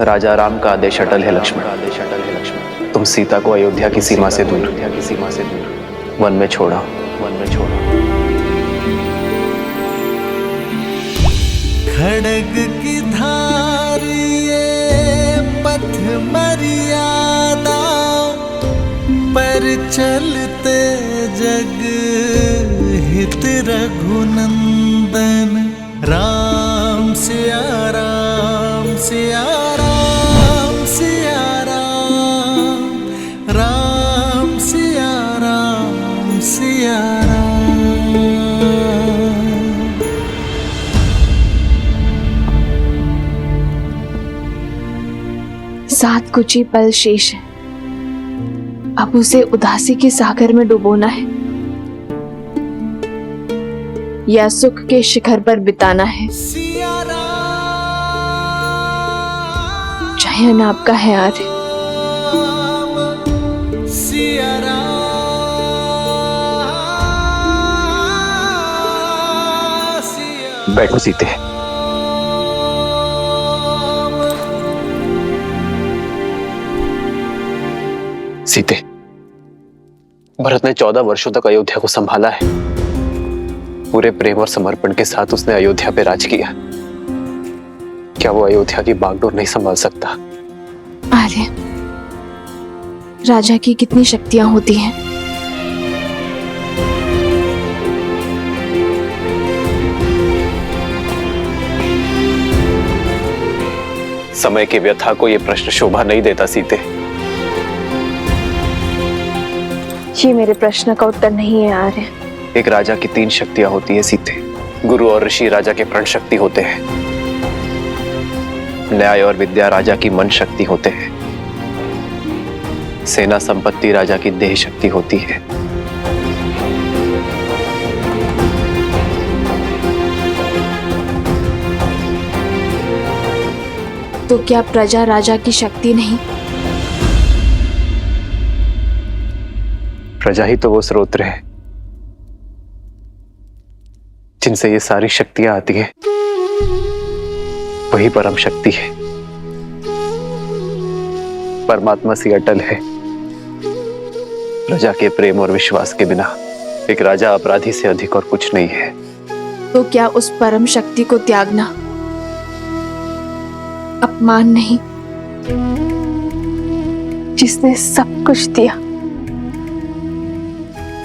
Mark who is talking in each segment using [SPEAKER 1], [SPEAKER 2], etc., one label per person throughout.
[SPEAKER 1] राजा राम का आदेश अटल है लक्ष्मण। तुम सीता को अयोध्या की सीमा से दूर वन में छोड़ा।
[SPEAKER 2] खड़ग की धार ये पथ मर्यादा पर चलते जग हित रघुनंदन। राम सिया राम सिया राम सिया राम, राम सिया राम सिया राम।
[SPEAKER 3] सात कुछ ही पल शेष है, अब उसे उदासी के सागर में डुबोना है या सुख के शिखर पर बिताना है। चयन आपका है आर्य।
[SPEAKER 1] बैठो सीते। सीते, भरत ने 14 वर्षों तक अयोध्या को संभाला है। पूरे प्रेम और समर्पण के साथ उसने अयोध्या पे राज किया। क्या वो अयोध्या की बागडोर नहीं संभाल सकता?
[SPEAKER 3] आर्य, राजा की कितनी शक्तियां होती हैं।
[SPEAKER 1] समय की व्यथा को यह प्रश्न शोभा नहीं देता सीते।
[SPEAKER 3] ये मेरे प्रश्न का उत्तर नहीं है आर्य।
[SPEAKER 1] एक राजा की 3 शक्तियां होती है सीते। गुरु और ऋषि राजा के प्रण शक्ति होते हैं। न्याय और विद्या राजा की मन शक्ति होते हैं। सेना संपत्ति राजा की देह शक्ति होती है।
[SPEAKER 3] तो क्या प्रजा राजा की शक्ति नहीं?
[SPEAKER 1] प्रजा ही तो वो स्रोत है जिनसे ये सारी शक्तियां आती हैं। वही परम शक्ति है। परमात्मा सी अटल है। प्रजा के प्रेम और विश्वास के बिना एक राजा अपराधी से अधिक और कुछ नहीं है।
[SPEAKER 3] तो क्या उस परम शक्ति को त्यागना अपमान नहीं? जिसने सब कुछ दिया,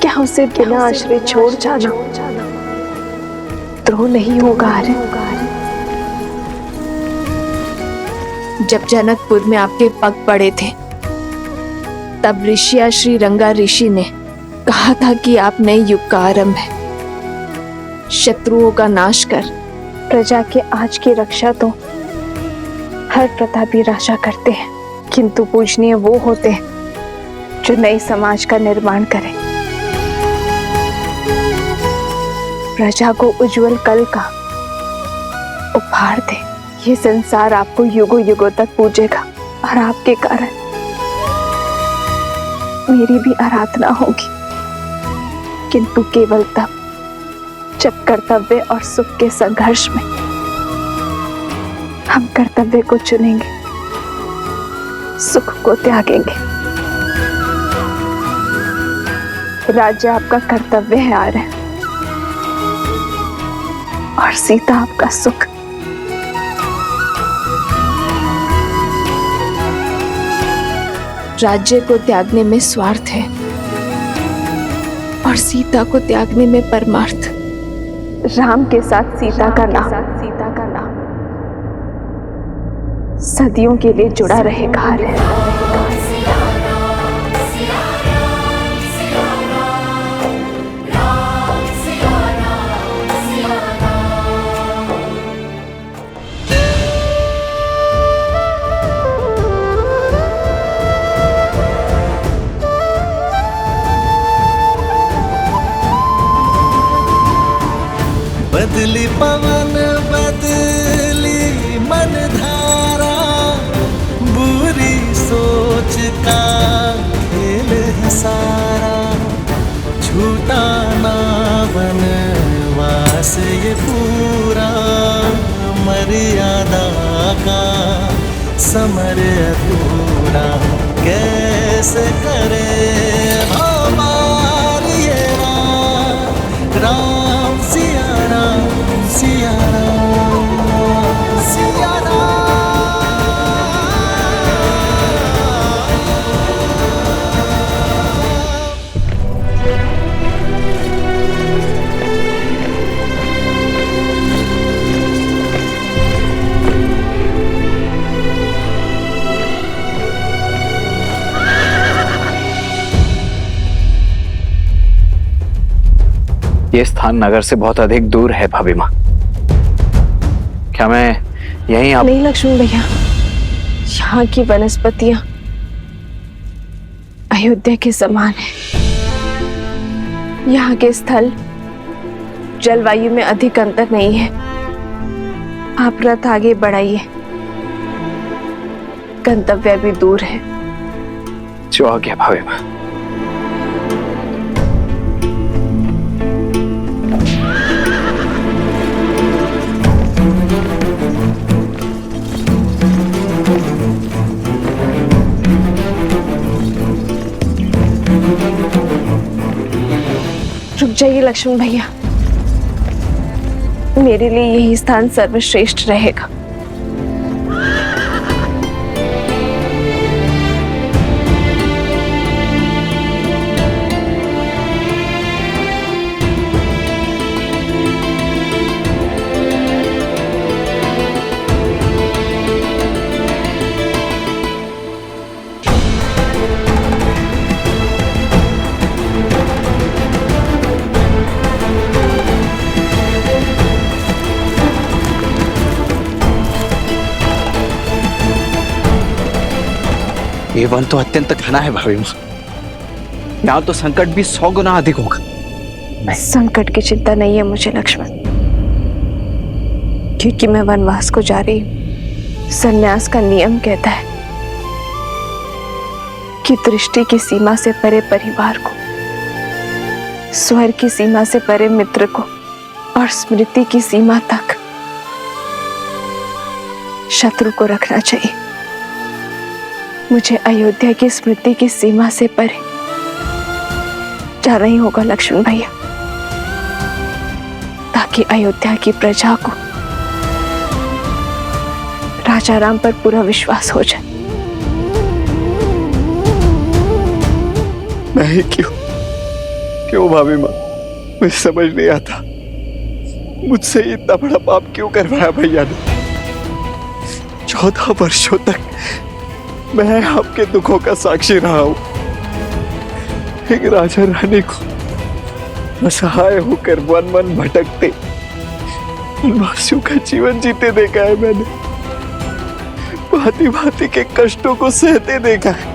[SPEAKER 3] क्या उसे बिना आश्रय छोड़ जाना द्रोह नहीं होगा आर्य? जब जनकपुर में आपके पग पड़े थे, तब ऋषिया श्री रंगा ऋषि ने कहा था कि आप नए युग का आरंभ है। शत्रुओं का नाश कर प्रजा के आज की रक्षा तो हर प्रतापी राजा करते हैं, किंतु पूजनीय वो होते हैं जो नए समाज का निर्माण करें, प्रजा को उज्जवल कल का उपहार दे। ये संसार आपको युगों युगों तक पूजेगा और आपके कारण मेरी भी आराधना होगी, किंतु केवल तब जब कर्तव्य और सुख के संघर्ष में हम कर्तव्य को चुनेंगे, सुख को त्यागेंगे। राज्य आपका कर्तव्य है आर्य, और सीता आपका सुख। राज्य को त्यागने में स्वार्थ है और सीता को त्यागने में परमार्थ। राम के साथ सीता का नाम सदियों के लिए जुड़ा रहेगा आर्य।
[SPEAKER 2] बदली पवन बदली मन धारा, बुरी सोच का खेल है सारा। छूटा ना वनवास ये पूरा, मर्यादा का समर अधूरा कैसे करे हमार ये राम सिया राम सिया राम सिया राम।
[SPEAKER 1] ये स्थान नगर से बहुत अधिक दूर है भाभी माँ। क्या मैं यहीं आप
[SPEAKER 3] नहीं लक्ष्मण भैया, यहाँ की वनस्पतियां अयोध्या के समान है। यहाँ के स्थल जलवायु में अधिक अंतर नहीं है। आप रथ आगे बढ़ाइए, गंतव्य भी दूर है।
[SPEAKER 1] जो आ गया भाभी माँ।
[SPEAKER 3] रुक जाइए लक्ष्मण भैया, मेरे लिए यही स्थान सर्वश्रेष्ठ रहेगा।
[SPEAKER 1] ये वन तो अत्यंत घना है भाभी माँ। यहाँ तो संकट भी 100 गुना अधिक होगा।
[SPEAKER 3] संकट की चिंता नहीं है मुझे लक्ष्मण, क्योंकि मैं वनवास को जा रही हूँ। संन्यास का नियम कहता है कि दृष्टि की सीमा से परे परिवार को, स्वर की सीमा से परे मित्र को और स्मृति की सीमा तक शत्रु को रखना चाहिए। मुझे अयोध्या की स्मृति की सीमा से परे जाना ही होगा लक्ष्मण भैया, ताकि अयोध्या की प्रजा को राजा राम पर पूरा विश्वास हो जाए।
[SPEAKER 1] नहीं, क्यों भाभी माँ? मुझे समझ नहीं आता, मुझसे इतना बड़ा पाप क्यों करवाया भैया ने? 14 वर्षों तक मैं आपके दुखों का साक्षी रहा हूं। एक राजा रानी को असहाय होकर वन वन भटकते वनवासियों का जीवन जीते देखा है मैंने। भांति भांति के कष्टों को सहते देखा है।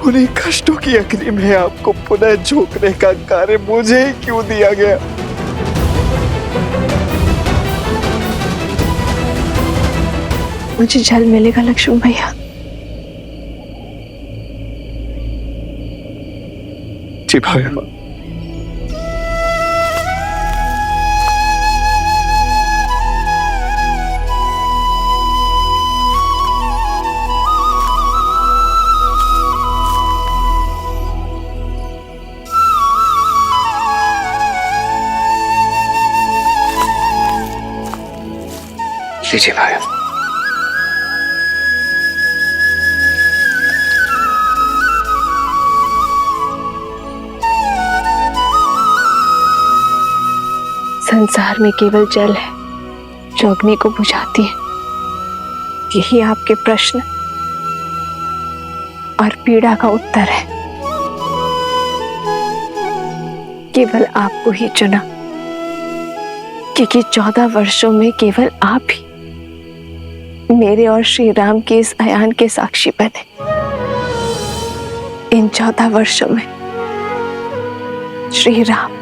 [SPEAKER 1] उन्हीं कष्टों की अग्नि में आपको पुनः झोंकने का कार्य मुझे ही क्यों दिया गया?
[SPEAKER 3] मुझे जल मिलेगा लक्ष्मण भैया।
[SPEAKER 1] जी भाभी माँ। लीजिए भाई।
[SPEAKER 3] संसार में केवल जल है जो अग्नि को बुझाती है। यही आपके प्रश्न और पीड़ा का उत्तर है। केवल आपको ही चुना, क्योंकि 14 वर्षों में केवल आप ही मेरे और श्री राम के इस अयान के साक्षी बने। इन 14 वर्षों में श्री राम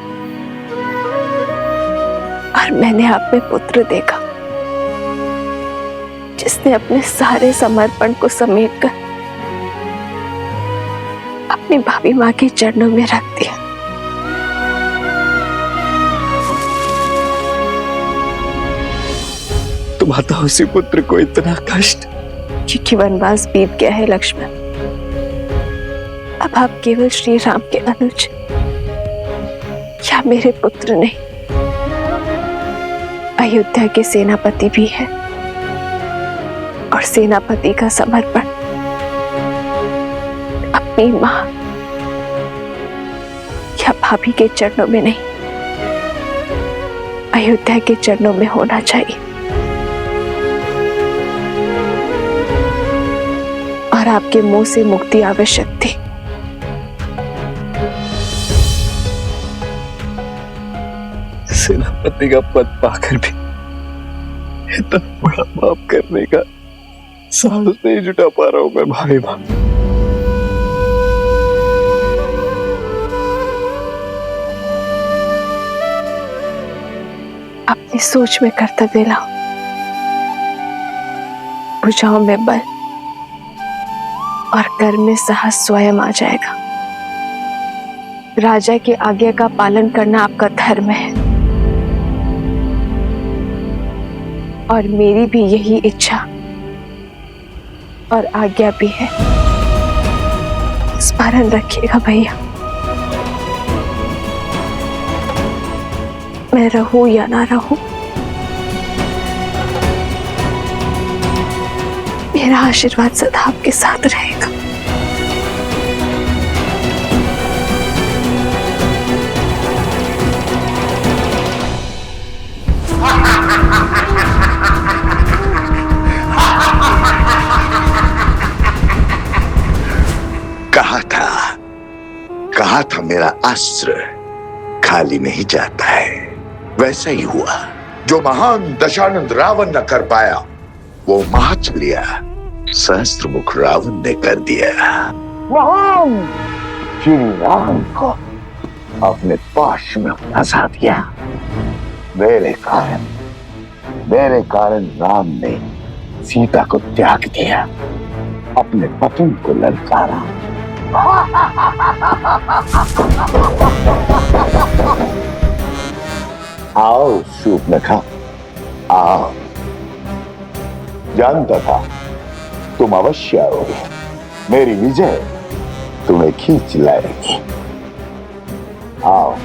[SPEAKER 3] और मैंने आप में पुत्र देखा, जिसने अपने सारे समर्पण को समेटकर अपनी भाभी माँ के चरणों में रख दिया।
[SPEAKER 4] माता उसी पुत्र को इतना कष्ट।
[SPEAKER 3] क्योंकि वनवास बीत गया है लक्ष्मण। अब आप केवल श्री राम के अनुज या मेरे पुत्र नहीं, अयोध्या के सेनापति भी है। और सेनापति का समर्पण अपनी मां या भाभी के चरणों में नहीं, अयोध्या के चरणों में होना चाहिए। और आपके मुंह से मुक्ति आवश्यक थी।
[SPEAKER 4] सेनापति का पद पाकर भी इतना बड़ा पाप करने का साहस नहीं जुटा पा रहा हूं मैं भाभी मां।
[SPEAKER 3] अपनी सोच में कर्तव्य लाओ, भुजाओं में बल और कर्म में साहस स्वयं आ जाएगा। राजा की आज्ञा का पालन करना आपका धर्म है और मेरी भी यही इच्छा और आज्ञा भी है। स्मरण रखिएगा भैया, मैं रहूं या ना रहूं, मेरा आशीर्वाद सदा आपके साथ रहेगा।
[SPEAKER 5] कहा था मेरा अस्त्र खाली नहीं जाता है। वैसा ही हुआ, जो महान दशानंद रावण न कर पाया वो महाचलिया सहस्त्रमुख रावण ने कर दिया। महान श्री राम को अपने पाश में फंसा दिया। मेरे कारण राम ने सीता को त्याग दिया, अपने पति को ललकारा। आओ शूर्पणखा, आओ। जानता था तुम अवश्य आओगे। मेरी विजय तुम्हें खींच लाएगी। आओ,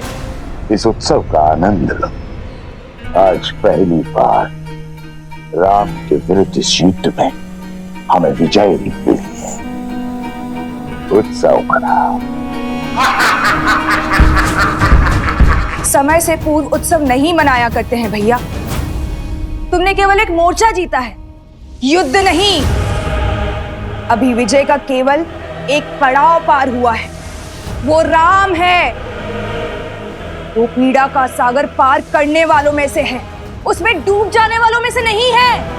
[SPEAKER 5] इस उत्सव का आनंद लो। आज पहली बार राम के विरुद्ध इस युद्ध में हमें विजय मिली है। उत्सव मनाओ।
[SPEAKER 6] समय से पूर्व उत्सव नहीं मनाया करते हैं भैया। तुमने केवल एक मोर्चा जीता है, युद्ध नहीं। अभी विजय का केवल एक पड़ाव पार हुआ है, वो राम है। वो पीड़ा का सागर पार करने वालों में से है, उसमें डूब जाने वालों में से नहीं है।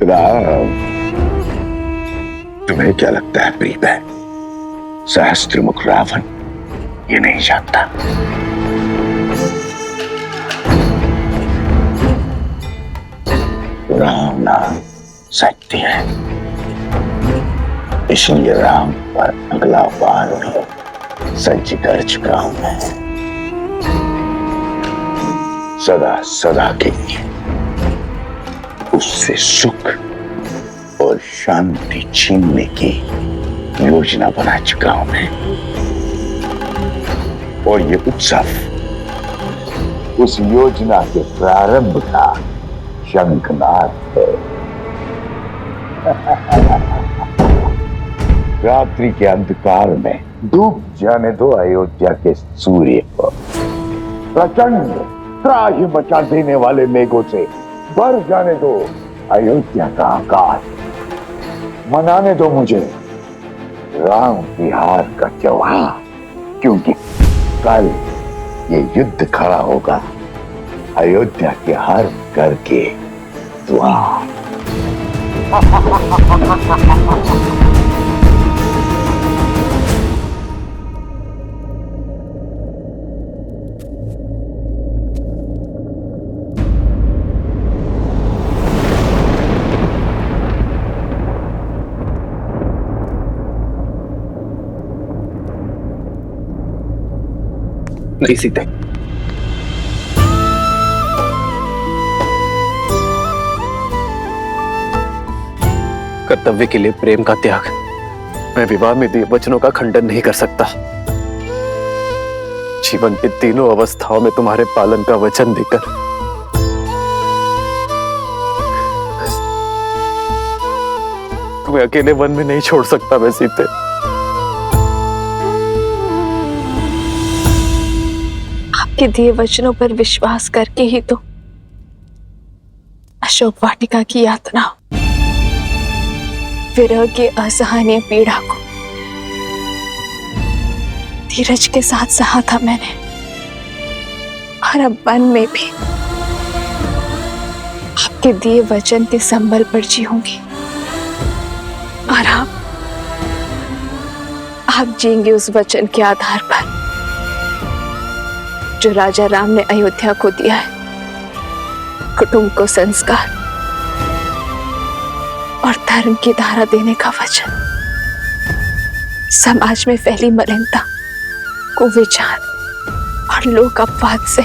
[SPEAKER 5] राम, तुम्हें क्या लगता है प्रिय बहन, सहस्त्रमुख रावण ये नहीं जानता। राम नाम सत्य है, इसलिए राम पर अगला बार भी सज्ज कर चुका हूं मैं। सदा सदा के लिए उससे सुख और शांति छीनने की योजना बना चुका हूं मैं। और ये उत्सव उस योजना के प्रारंभ का शंखनाद है। रात्रि के अंधकार में डूब जाने दो अयोध्या के सूर्य को। प्रचंड त्राहि मचा देने वाले मेघों से भर जाने दो अयोध्या का आकाश। मनाने दो मुझे राम की हार का त्योहार, क्योंकि कल ये युद्ध खड़ा होगा अयोध्या के हर घर के द्वार।
[SPEAKER 1] नहीं सीते, कर्तव्य के लिए प्रेम का त्याग, मैं विवाह में दिए वचनों का खंडन नहीं कर सकता। जीवन की तीनों अवस्थाओं में तुम्हारे पालन का वचन देकर तुम्हें अकेले वन में नहीं छोड़ सकता मैं सीते।
[SPEAKER 3] आपके दिए वचनों पर विश्वास करके ही तो अशोक वाटिका की यातना, विरह की असहनीय पीड़ा को धीरज के साथ सहा था मैंने, और अब मन में भी आपके दिए वचन के संबल पर जीऊंगी, और आप जिएंगे उस वचन के आधार पर जो राजा राम ने अयोध्या को दिया है, कुटुंब को संस्कार और धर्म की धारा देने का वचन। समाज में फैली मलिनता, कुविचार और लोक अपवाद से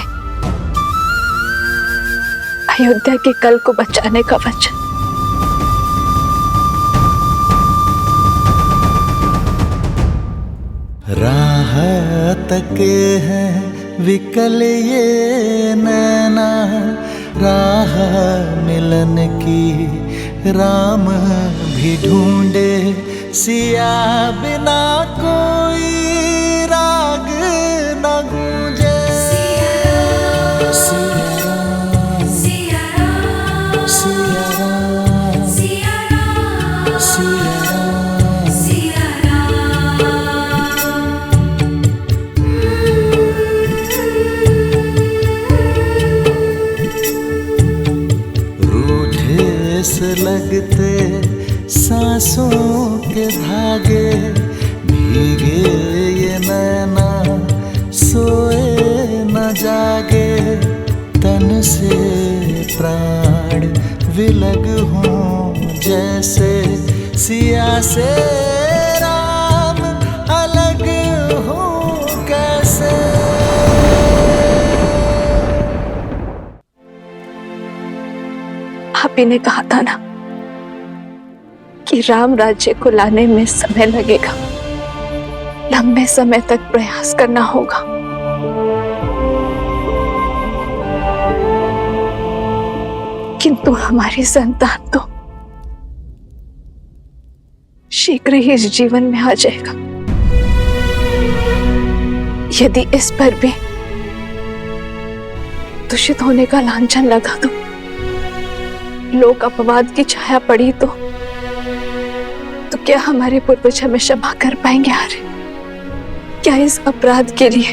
[SPEAKER 3] अयोध्या के कल को बचाने का वचन।
[SPEAKER 2] राह तके हैं विकल ये नैना, राह मिलन की राम भी ढूंढे, सिया बिना कोई राग न गूंजे। सिया राम, सिया राम, सिया राम, सिया राम, सिया राम, सिया से लगते सांसों के धागे, भीगे ये नैना सोए न जागे, तन से प्राण विलग हों जैसे, सिया से राम अलग हों कैसे।
[SPEAKER 3] आप ही ने कहा था ना कि राम राज्य को लाने में समय लगेगा, लंबे समय तक प्रयास करना होगा। किंतु हमारी संतान तो शीघ्र ही इस जीवन में आ जाएगा। यदि इस पर भी दूषित होने का लांछन लगा तो, लोक अपवाद की छाया पड़ी तो क्या हमारे पूर्वज हमें क्षमा कर पाएंगे? आर्य, क्या इस अपराध के लिए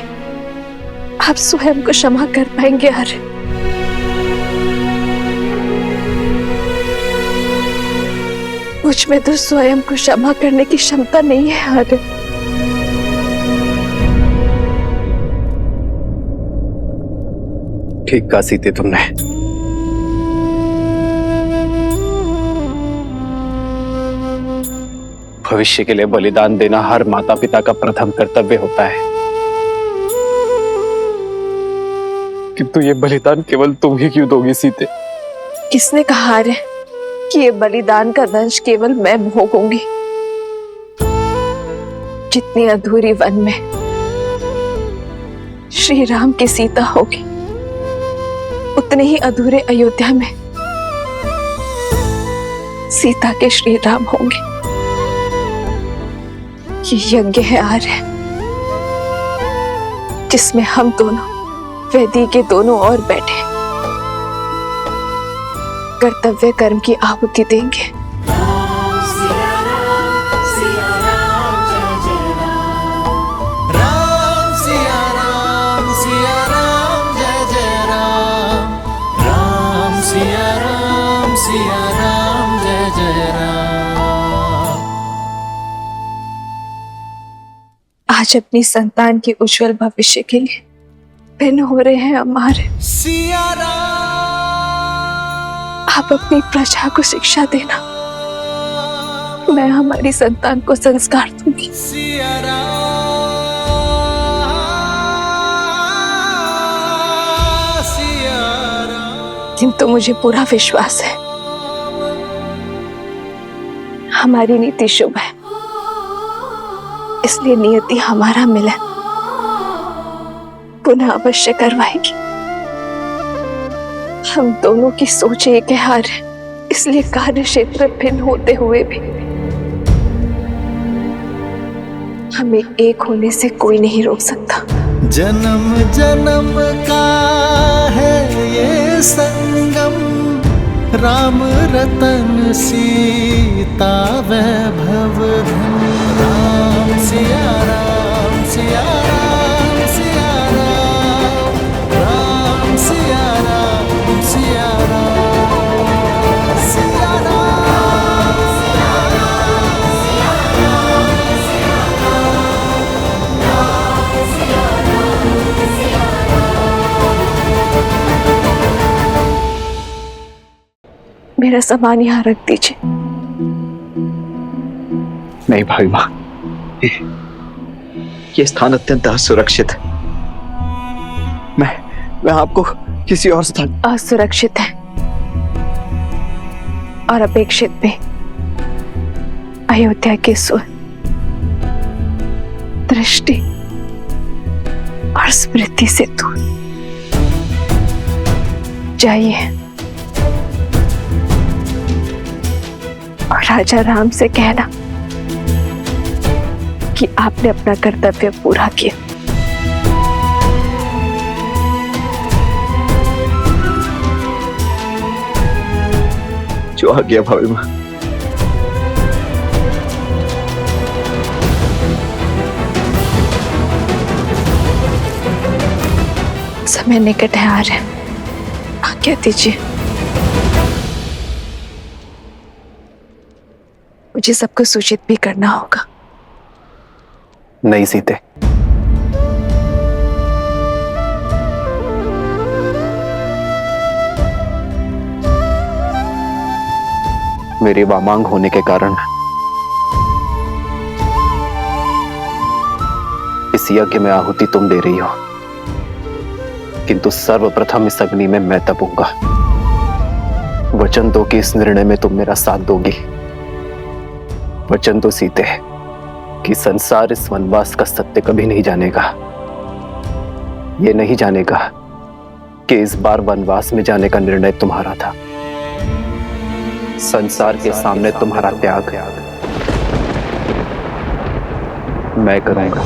[SPEAKER 3] आप स्वयं को क्षमा कर पाएंगे? आर्य, मुझ में तो स्वयं को क्षमा करने की क्षमता नहीं है। आर्य,
[SPEAKER 1] ठीक कहा सीते तुमने। भविष्य के लिए बलिदान देना हर माता पिता का प्रथम कर्तव्य होता है, किंतु ये बलिदान केवल तुम ही क्यों दोगी सीते?
[SPEAKER 3] किसने कहा आर्य कि ये बलिदान का दंश केवल मैं भोगूंगी? जितनी अधूरी वन में श्री राम की सीता होगी, उतने ही अधूरे अयोध्या में सीता के श्री राम होंगे। ये यज्ञ है आर्य, जिसमें हम दोनों वेदी के दोनों ओर बैठे कर्तव्य कर्म की आहुति देंगे। आज अपनी संतान के उज्जवल भविष्य के लिए भिन्न हो रहे हैं हमारे। आप अपनी प्रजा को शिक्षा देना, मैं हमारी संतान को संस्कार दूंगी। लेकिन तो मुझे पूरा विश्वास है हमारी नीति शुभ है, इसलिए नियति हमारा मिलन पुनः अवश्य करवाएगी। हम दोनों की सोच एक है, इसलिए कार्य क्षेत्र भिन्न होते हुए भी हमें एक होने से कोई नहीं रोक सकता।
[SPEAKER 2] जन्म जन्म का है ये संगम, राम रतन सीता वैभव धन। राम सिया राम सिया राम सिया राम, राम सिया राम सिया राम सिया राम सिया राम सिया राम।
[SPEAKER 3] मेरा सामान यहाँ रख दीजिए।
[SPEAKER 4] नहीं भाई माँ, ये स्थान अत्यंत असुरक्षित है। मैं आपको किसी और स्थान।
[SPEAKER 3] असुरक्षित है और अपेक्षित भी। अयोध्या की सुर, दृष्टि और स्मृति से दूर जाइए और राजा राम से कहना कि आपने अपना कर्तव्य पूरा किया।
[SPEAKER 4] जो आ गया भाभी माँ।
[SPEAKER 3] समय निकट है आ रहे, आज्ञा दीजिए। मुझे सबको सूचित भी करना होगा।
[SPEAKER 1] नहीं सीते, मेरी वामांग होने के कारण इस यज्ञ में आहुति तुम दे रही हो, किंतु सर्वप्रथम इस अग्नि में मैं तपूंगा। वचन दो कि इस निर्णय में तुम मेरा साथ दोगी। वचन दो सीते कि संसार इस वनवास का सत्य कभी नहीं जानेगा। ये नहीं जानेगा कि इस बार वनवास में जाने का निर्णय तुम्हारा था। संसार के सामने तुम्हारा त्याग मैं करूंगा।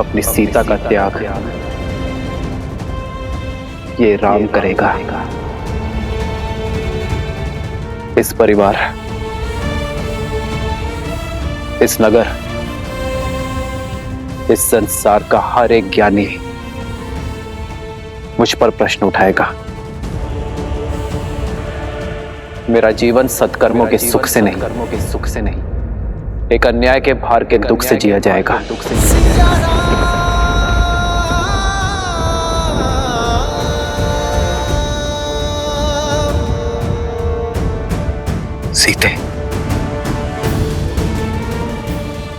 [SPEAKER 1] अपनी सीता का त्याग ये राम करेगा। इस परिवार, इस नगर, इस संसार का हर एक ज्ञानी मुझ पर प्रश्न उठाएगा। मेरा जीवन सत्कर्मों के सुख से नहीं, एक अन्याय के भार के दुख से जिया जाएगा।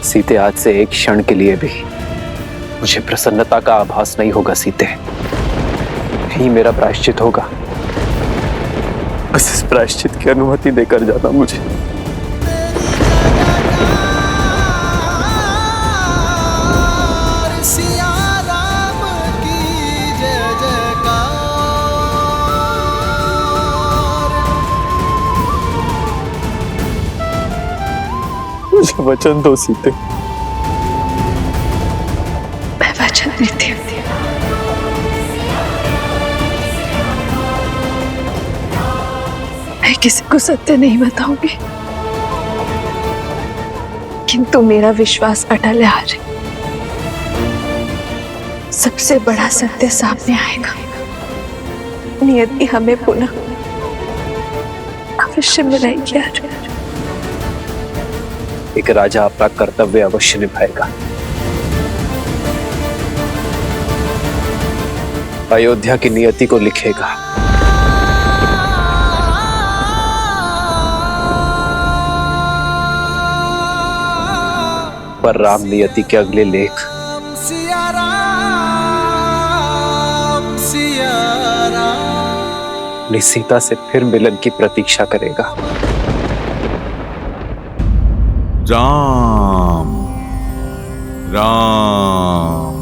[SPEAKER 1] सीते, आज से एक क्षण के लिए भी मुझे प्रसन्नता का आभास नहीं होगा। सीते, यही मेरा प्रायश्चित होगा। बस इस प्रायश्चित की अनुमति देकर जाना मुझे।
[SPEAKER 2] सिया राम की जय जयकार।
[SPEAKER 4] मुझे वचन दो सीते।
[SPEAKER 3] मैं वचन देती हूँ। मैं किसी को सत्य नहीं बताऊंगी, किंतु मेरा विश्वास अटल है। आज सबसे बड़ा सत्य सामने आएगा। नियति हमें पुनः अवश्य मिलाएगी। आज
[SPEAKER 1] एक राजा अपना कर्तव्य अवश्य निभाएगा। अयोध्या की नियति को लिखेगा। पर राम नियति के अगले लेख
[SPEAKER 2] सिया राम सिया
[SPEAKER 1] अपनी सीता से फिर मिलन की प्रतीक्षा करेगा।
[SPEAKER 7] राम राम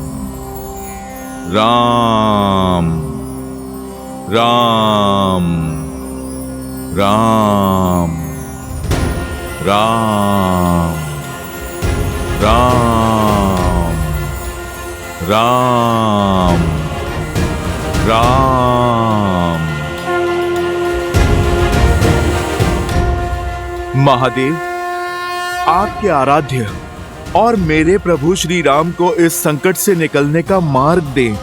[SPEAKER 7] राम राम राम राम राम राम राम। महादेव, आपके आराध्य और मेरे प्रभु श्री राम को इस संकट से निकलने का मार्ग दें।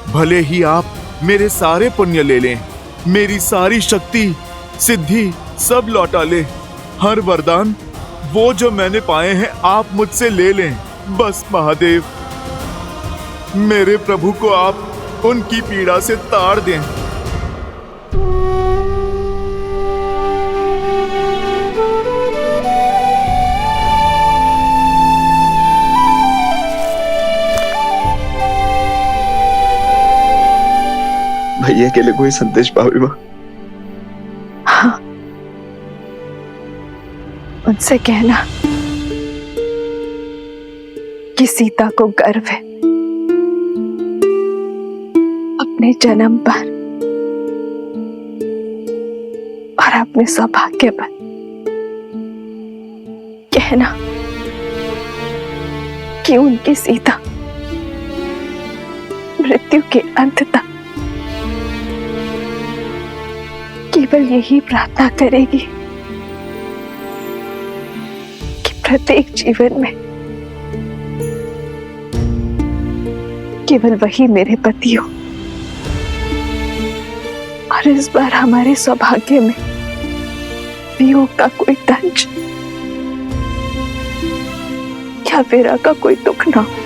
[SPEAKER 7] भले ही आप मेरे सारे पुण्य ले लें, मेरी सारी शक्ति सिद्धि सब लौटा लें, हर वरदान वो जो मैंने पाए हैं आप मुझसे ले लें। बस महादेव, मेरे प्रभु को आप उनकी पीड़ा से ताड़ दें।
[SPEAKER 4] भैया के लिए कोई संदेश भाभी माँ?
[SPEAKER 3] हाँ, उनसे कहना कि सीता को गर्व है अपने जन्म पर और अपने सौभाग्य पर। कहना कि उनकी सीता मृत्यु के अंत तक केवल यही प्रार्थना करेगी कि प्रत्येक जीवन में केवल वही मेरे पति हो, और इस बार हमारे सौभाग्य में वियोग का कोई दंश या विरह का कोई दुख ना हो।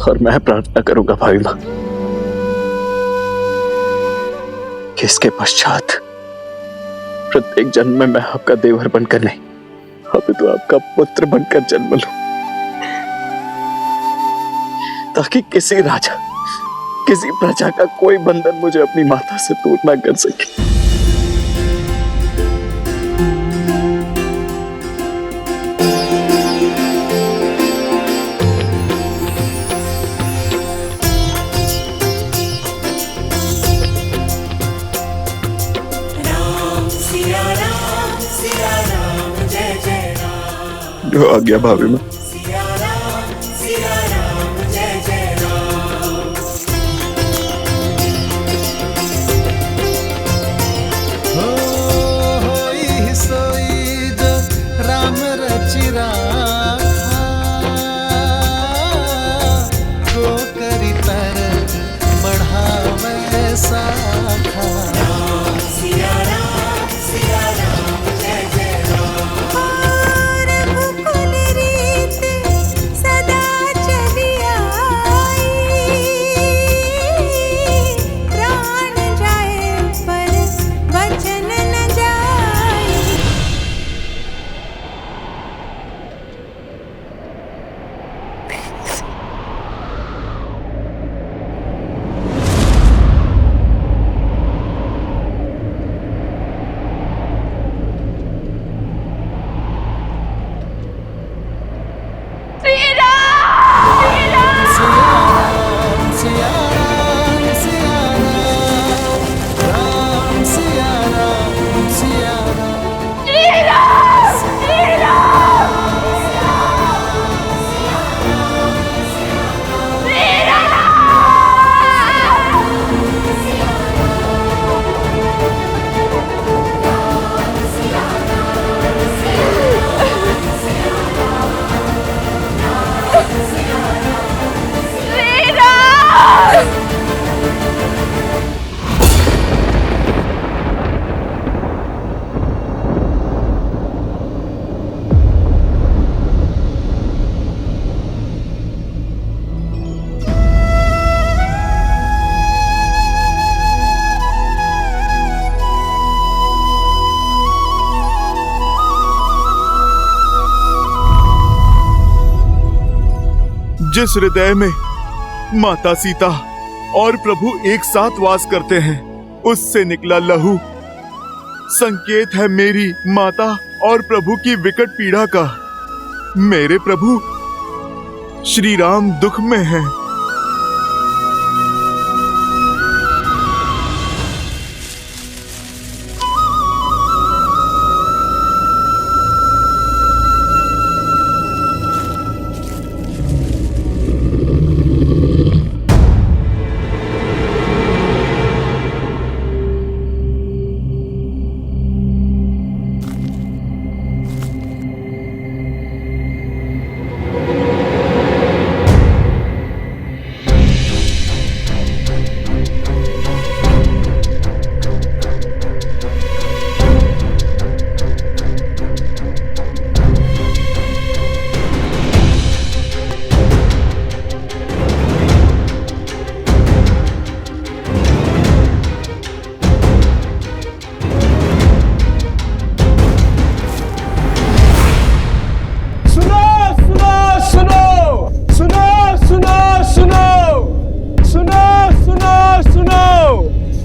[SPEAKER 4] और मैं प्रार्थना करूंगा भाभी माँ कि इसके पश्चात प्रत्येक जन्म में मैं आपका देवर बनकर नहीं, अभी तो आपका पुत्र बनकर जन्म लूं, ताकि किसी राजा, किसी प्रजा का कोई बंधन मुझे अपनी माता से दूर ना कर सके। जो आ गया भाभी माँ।
[SPEAKER 2] होई सोई जो राम रचि राखा, को करी तरग बढ़ावे साखा।
[SPEAKER 7] जिस हृदय में माता सीता और प्रभु एक साथ वास करते हैं, उससे निकला लहू संकेत है मेरी माता और प्रभु की विकट पीड़ा का। मेरे प्रभु श्री राम दुख में हैं।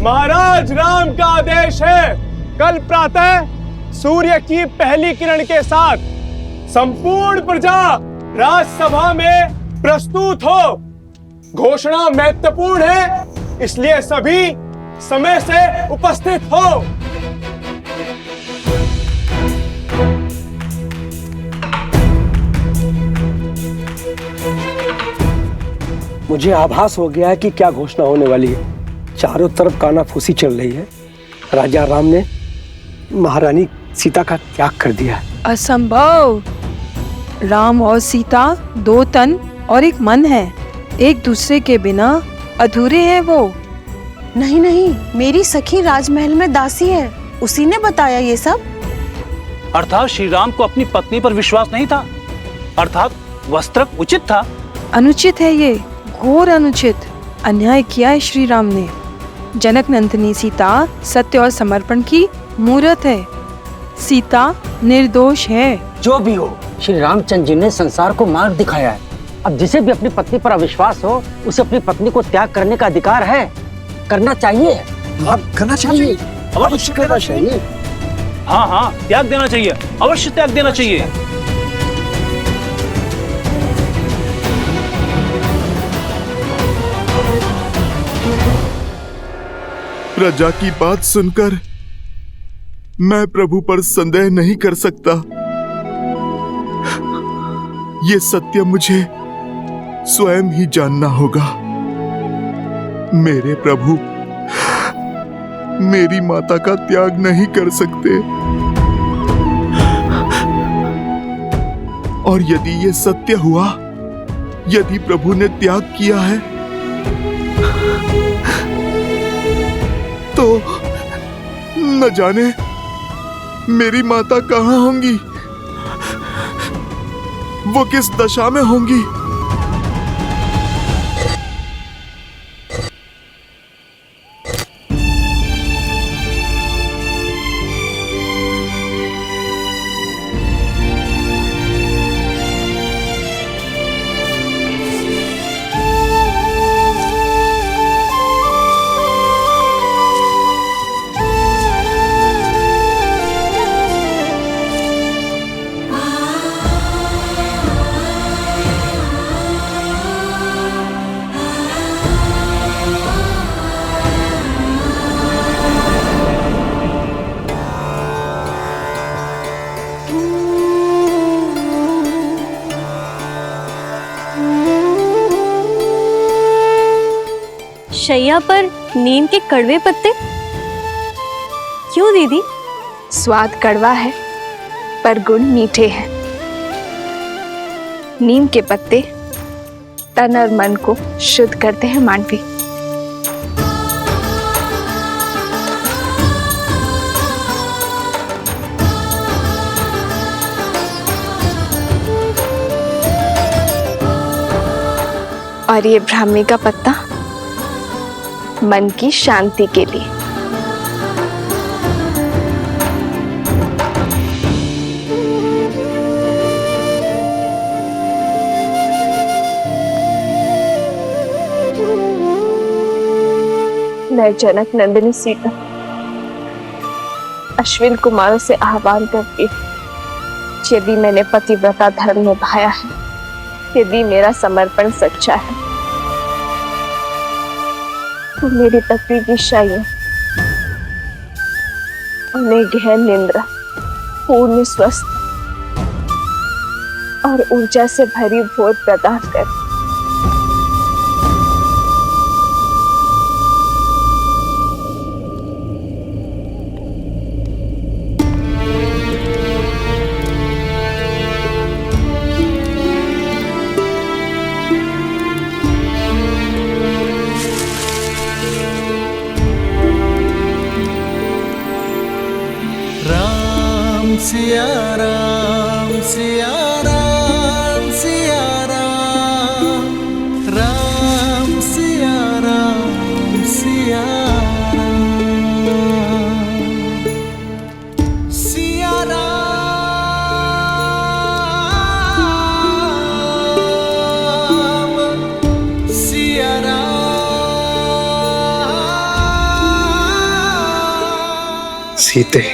[SPEAKER 8] महाराज राम का आदेश है, कल प्रातः सूर्य की पहली किरण के साथ संपूर्ण प्रजा राजसभा में प्रस्तुत हो। घोषणा महत्वपूर्ण है, इसलिए सभी समय से उपस्थित हो।
[SPEAKER 9] मुझे आभास हो गया है कि क्या घोषणा होने वाली है। चारों तरफ कानाफूसी चल रही है। राजा राम ने महारानी सीता का त्याग कर दिया है।
[SPEAKER 10] असंभव। राम और सीता दो तन और एक मन है, एक दूसरे के बिना अधूरे हैं वो।
[SPEAKER 11] नहीं नहीं, मेरी सखी राजमहल में दासी है, उसी ने बताया ये सब।
[SPEAKER 12] अर्थात श्री राम को अपनी पत्नी पर विश्वास नहीं था, अर्थात वस्त्र उचित था।
[SPEAKER 10] अनुचित है ये, घोर अनुचित। अन्याय किया है श्री राम ने। जनक नंदिनी सीता सत्य और समर्पण की मूर्त है। सीता निर्दोष है।
[SPEAKER 13] जो भी हो, श्री रामचंद्र जी ने संसार को मार्ग दिखाया है। अब जिसे भी अपनी पत्नी पर अविश्वास हो, उसे अपनी पत्नी को त्याग करने का अधिकार है, करना चाहिए।
[SPEAKER 9] करना चाहिए, अवश्य करना चाहिए।
[SPEAKER 12] हाँ हाँ, त्याग देना चाहिए, अवश्य त्याग देना चाहिए।
[SPEAKER 7] प्रजा की बात सुनकर मैं प्रभु पर संदेह नहीं कर सकता। ये सत्य मुझे स्वयं ही जानना होगा। मेरे प्रभु मेरी माता का त्याग नहीं कर सकते, और यदि ये सत्य हुआ, यदि प्रभु ने त्याग किया है, तो न जाने मेरी माता कहाँ होंगी, वो किस दशा में होंगी।
[SPEAKER 11] शैया पर नीम के कड़वे पत्ते क्यों दीदी?
[SPEAKER 3] स्वाद कड़वा है पर गुण मीठे हैं। नीम के पत्ते तन और मन को शुद्ध करते हैं मांडवी। और ये ब्राह्मी का पत्ता मन की शांति के लिए। मैं जनक नंदिनी सीता अश्विन कुमारों से आह्वान करती हूँ, यदि मैंने पतिव्रता धर्म निभाया है, यदि मेरा समर्पण सच्चा है, तो मेरी पत्नी विषय उन्हें गहन निंद्रा, पूर्ण स्वस्थ और ऊर्जा से भरी भोर प्रदान कर।
[SPEAKER 2] राम सिया राम सिया राम सिया राम, राम सिया राम सिया राम, सिया राम, सिया राम।
[SPEAKER 1] सीते,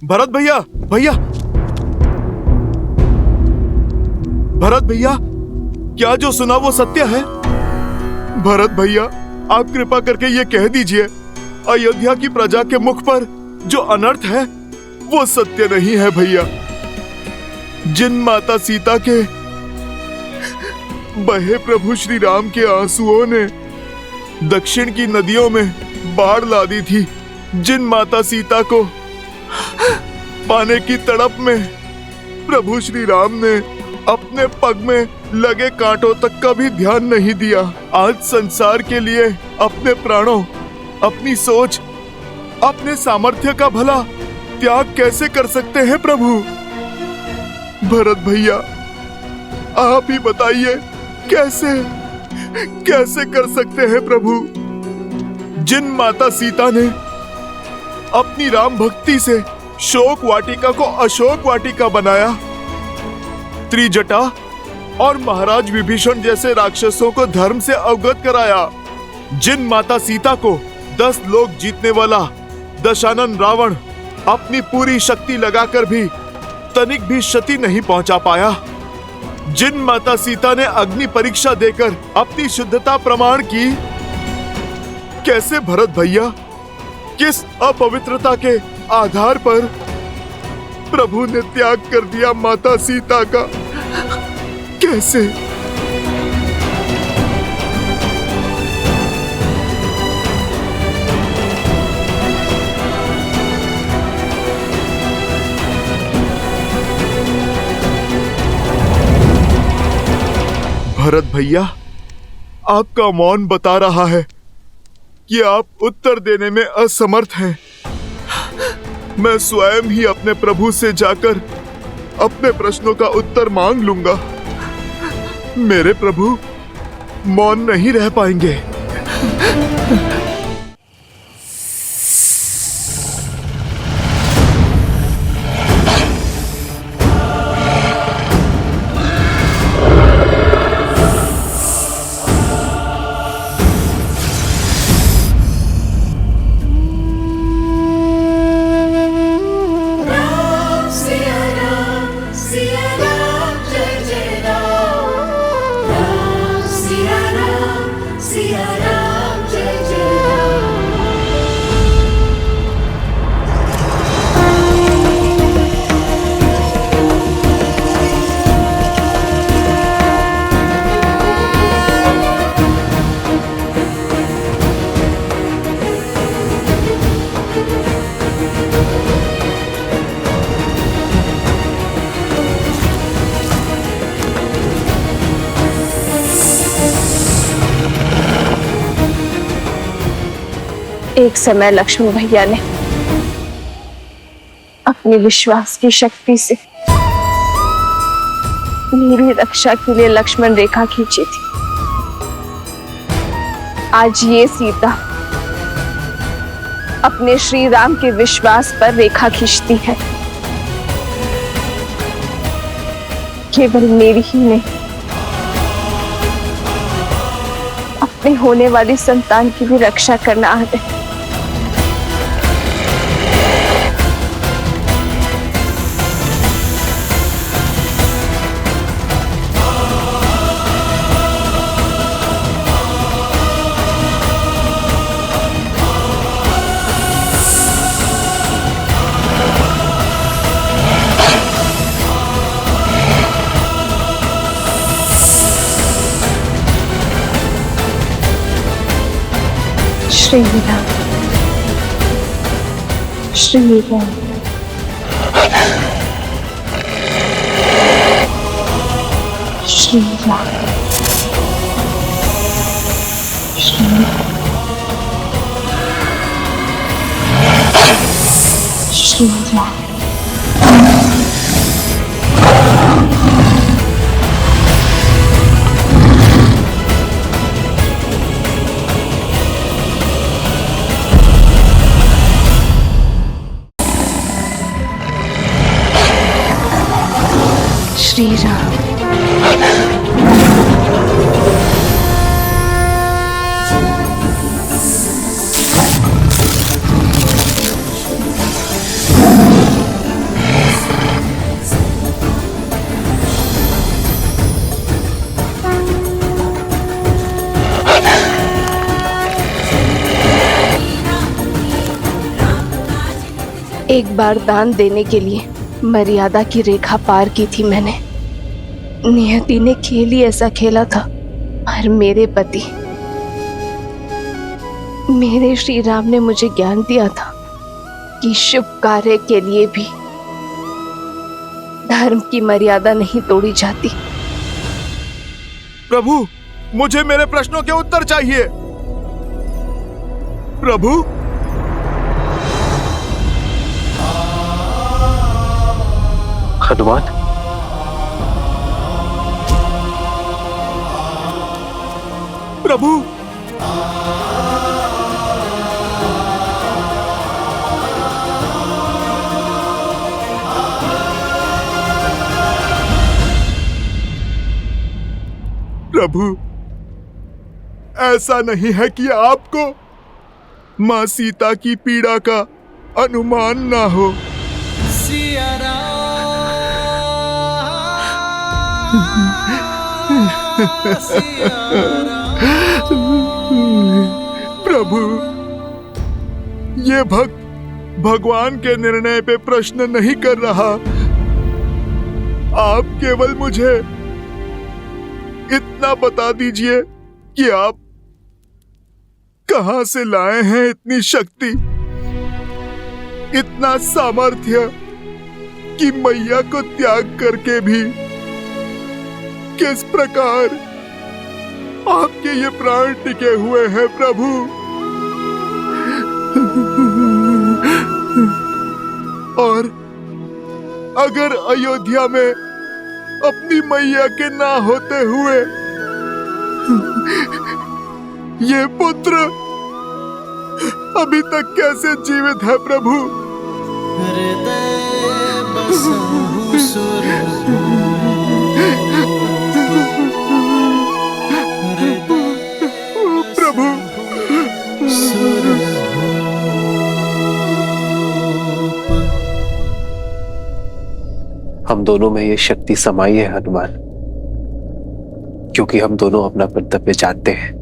[SPEAKER 7] भरत भैया, भरत भैया, क्या जो सुना वो सत्य है? भरत भैया, आप कृपा करके ये कह दीजिए, अयोध्या की प्रजा के मुख पर जो अनर्थ है वो सत्य नहीं है भैया। जिन माता सीता के बहे प्रभु श्री राम के आंसुओं ने दक्षिण की नदियों में बाढ़ ला दी थी, जिन माता सीता को पाने की तड़प में प्रभु श्री राम ने अपने पग में लगे कांटों तक का भी ध्यान नहीं दिया, आज संसार के लिए अपने प्राणों, अपनी सोच, अपने सामर्थ्य का भला त्याग कैसे कर सकते हैं प्रभु? भरत भैया, आप ही बताइए, कैसे कर सकते हैं प्रभु? जिन माता सीता ने अपनी राम भक्ति से शोक वाटिका को अशोक वाटिका बनाया, त्रिजटा और महाराज विभीषण जैसे राक्षसों को धर्म से अवगत कराया, जिन माता सीता को 10 लोक जीतने वाला दशानन रावण अपनी पूरी शक्ति लगाकर भी तनिक भी क्षति नहीं पहुंचा पाया, जिन माता सीता ने अग्नि परीक्षा देकर अपनी शुद्धता प्रमाण की, कैसे भरत भैया, किस अपवित्रता के आधार पर प्रभु ने त्याग कर दिया माता सीता का? कैसे? भरत भैया, आपका मौन बता रहा है कि आप उत्तर देने में असमर्थ हैं। मैं स्वयं ही अपने प्रभु से जाकर अपने प्रश्नों का उत्तर मांग लूंगा। मेरे प्रभु मौन नहीं रह पाएंगे।
[SPEAKER 2] सिया राम जय जय
[SPEAKER 3] एक समय लक्ष्मण भैया ने अपने विश्वास की शक्ति से मेरी रक्षा के लिए लक्ष्मण रेखा खींची थी। आज ये सीता अपने श्री राम के विश्वास पर रेखा खींचती है। केवल मेरी ही नहीं, अपने होने वाली संतान की भी रक्षा करना आदत है। श्री राम, श्री राम, श्री राम, श्री राम। श्री राम। एक बार दान देने के लिए मर्यादा की रेखा पार की थी मैंने। नियति ने खेल ही ऐसा खेला था, पर मेरे पति मेरे श्री राम ने मुझे ज्ञान दिया था कि शुभ कार्य के लिए भी धर्म की मर्यादा नहीं तोड़ी जाती।
[SPEAKER 7] प्रभु, मुझे मेरे प्रश्नों के उत्तर चाहिए। प्रभु,
[SPEAKER 1] हनुमान,
[SPEAKER 7] प्रभु, प्रभु, ऐसा नहीं है कि आपको मां सीता की पीड़ा का अनुमान ना हो।
[SPEAKER 2] सिया
[SPEAKER 7] प्रभु, ये भक्त भगवान के निर्णय पे प्रश्न नहीं कर रहा। आप केवल मुझे इतना बता दीजिए कि आप कहां से लाए हैं इतनी शक्ति, इतना सामर्थ्य कि मैया को त्याग करके भी किस प्रकार आपके ये प्राण टिके हुए हैं प्रभु। और अगर अयोध्या में अपनी मैया के ना होते हुए ये पुत्र अभी तक कैसे जीवित है प्रभु? प्रभु,
[SPEAKER 1] हम दोनों में ये शक्ति समाई है हनुमान, क्योंकि हम दोनों अपना कर्तव्य जानते हैं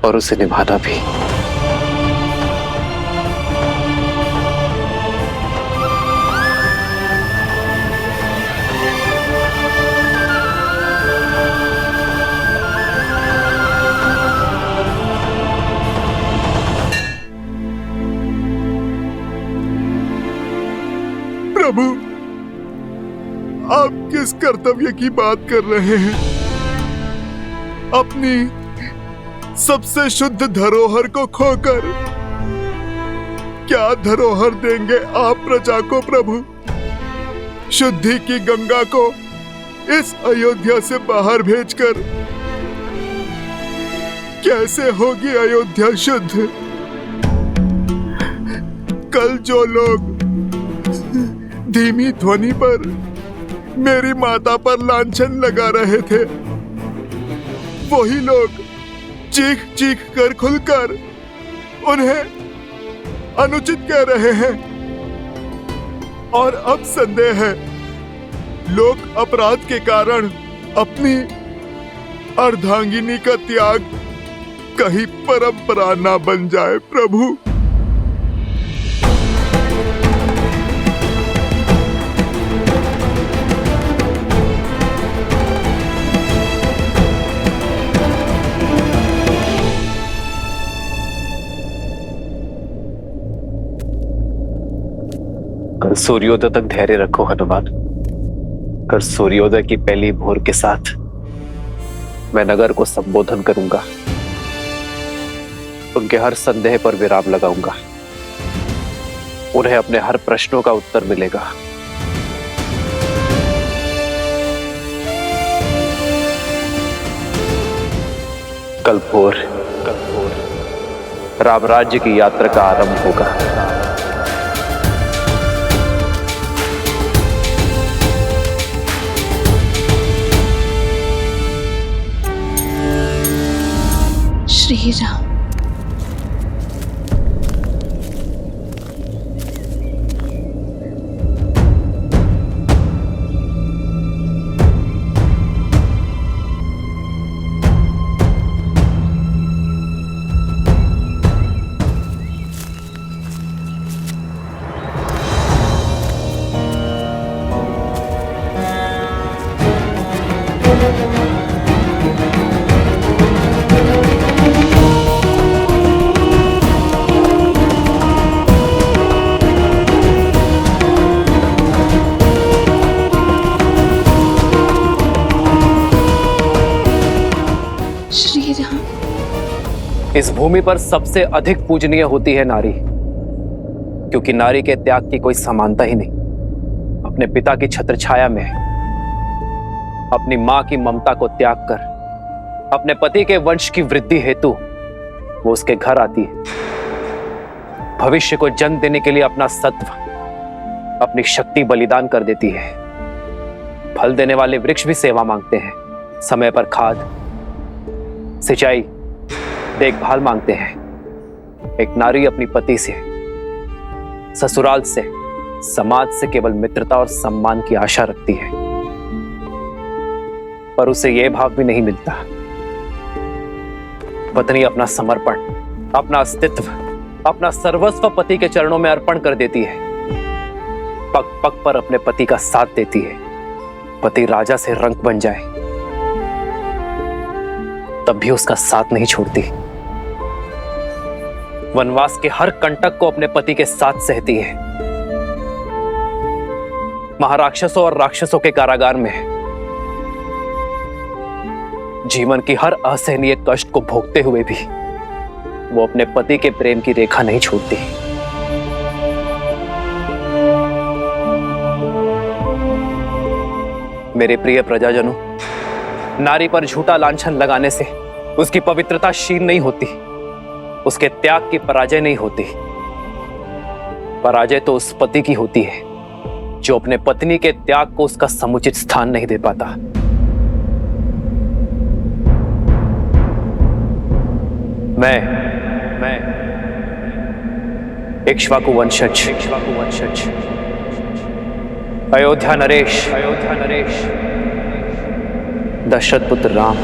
[SPEAKER 1] और उसे निभाना भी।
[SPEAKER 7] प्रभु, आप किस कर्तव्य की बात कर रहे हैं? अपनी सबसे शुद्ध धरोहर को खोकर क्या धरोहर देंगे आप प्रजा को प्रभु? शुद्धि की गंगा को इस अयोध्या से बाहर भेजकर कैसे होगी अयोध्या शुद्ध? कल जो लोग धीमी ध्वनि पर मेरी माता पर लांछन लगा रहे थे, वही लोग चीख चीख कर खुलकर उन्हें अनुचित कह रहे हैं। और अब संदेह है, लोग अपराध के कारण अपनी अर्धांगिनी का त्याग कहीं परंपरा ना बन जाए प्रभु।
[SPEAKER 1] कल सूर्योदय तक धैर्य रखो हनुमान। कल सूर्योदय की पहली भोर के साथ मैं नगर को संबोधन करूंगा, उनके हर संदेह पर विराम लगाऊंगा, उन्हें अपने हर प्रश्नों का उत्तर मिलेगा। कल भोर राम राज्य की यात्रा का आरंभ होगा।
[SPEAKER 3] श्री राम।
[SPEAKER 1] इस भूमि पर सबसे अधिक पूजनीय होती है नारी, क्योंकि नारी के त्याग की कोई समानता ही नहीं। अपने पिता की छत्रछाया में अपनी मां की ममता को त्याग कर अपने पति के वंश की वृद्धि हेतु वो उसके घर आती है। भविष्य को जन्म देने के लिए अपना सत्व, अपनी शक्ति बलिदान कर देती है। फल देने वाले वृक्ष भी सेवा मांगते हैं, समय पर खाद, सिंचाई, देखभाल मांगते हैं। एक नारी अपनी पति से, ससुराल से, समाज से केवल मित्रता और सम्मान की आशा रखती है, पर उसे यह भाव भी नहीं मिलता। पत्नी अपना समर्पण, अपना अस्तित्व, अपना सर्वस्व पति के चरणों में अर्पण कर देती है। पग पग पर अपने पति का साथ देती है। पति राजा से रंक बन जाए तब भी उसका साथ नहीं छोड़ती। वनवास के हर कंटक को अपने पति के साथ सहती है। महाराक्षसों और राक्षसों के कारागार में जीवन की हर असहनीय कष्ट को भोगते हुए भी वो अपने पति के प्रेम की रेखा नहीं छोड़ती। मेरे प्रिय प्रजाजनों, नारी पर झूठा लांछन लगाने से उसकी पवित्रता क्षीण नहीं होती, उसके त्याग की पराजय नहीं होती। पराजय तो उस पति की होती है जो अपने पत्नी के त्याग को उसका समुचित स्थान नहीं दे पाता। मैं इक्ष्वाकु वंशज अयोध्या नरेश दशरथ पुत्र राम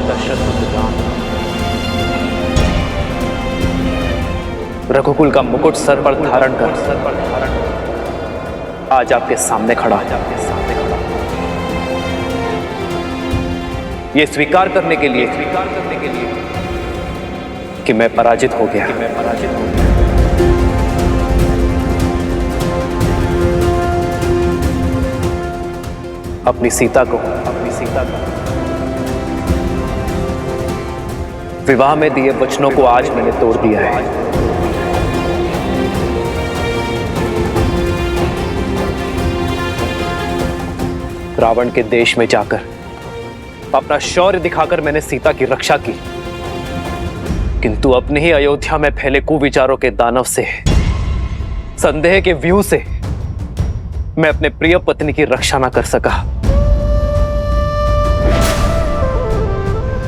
[SPEAKER 1] रघुकुल का मुकुट सर पर धारण कर आज आपके सामने खड़ा ये स्वीकार करने के लिए कि मैं पराजित हो गया। अपनी सीता को विवाह में दिए वचनों को आज मैंने तोड़ दिया है। रावण के देश में जाकर अपना शौर्य दिखाकर मैंने सीता की रक्षा की, किंतु अपने ही अयोध्या में फैले कुविचारों के दानव से, संदेह के व्यूह से मैं अपने प्रिय पत्नी की रक्षा न कर सका।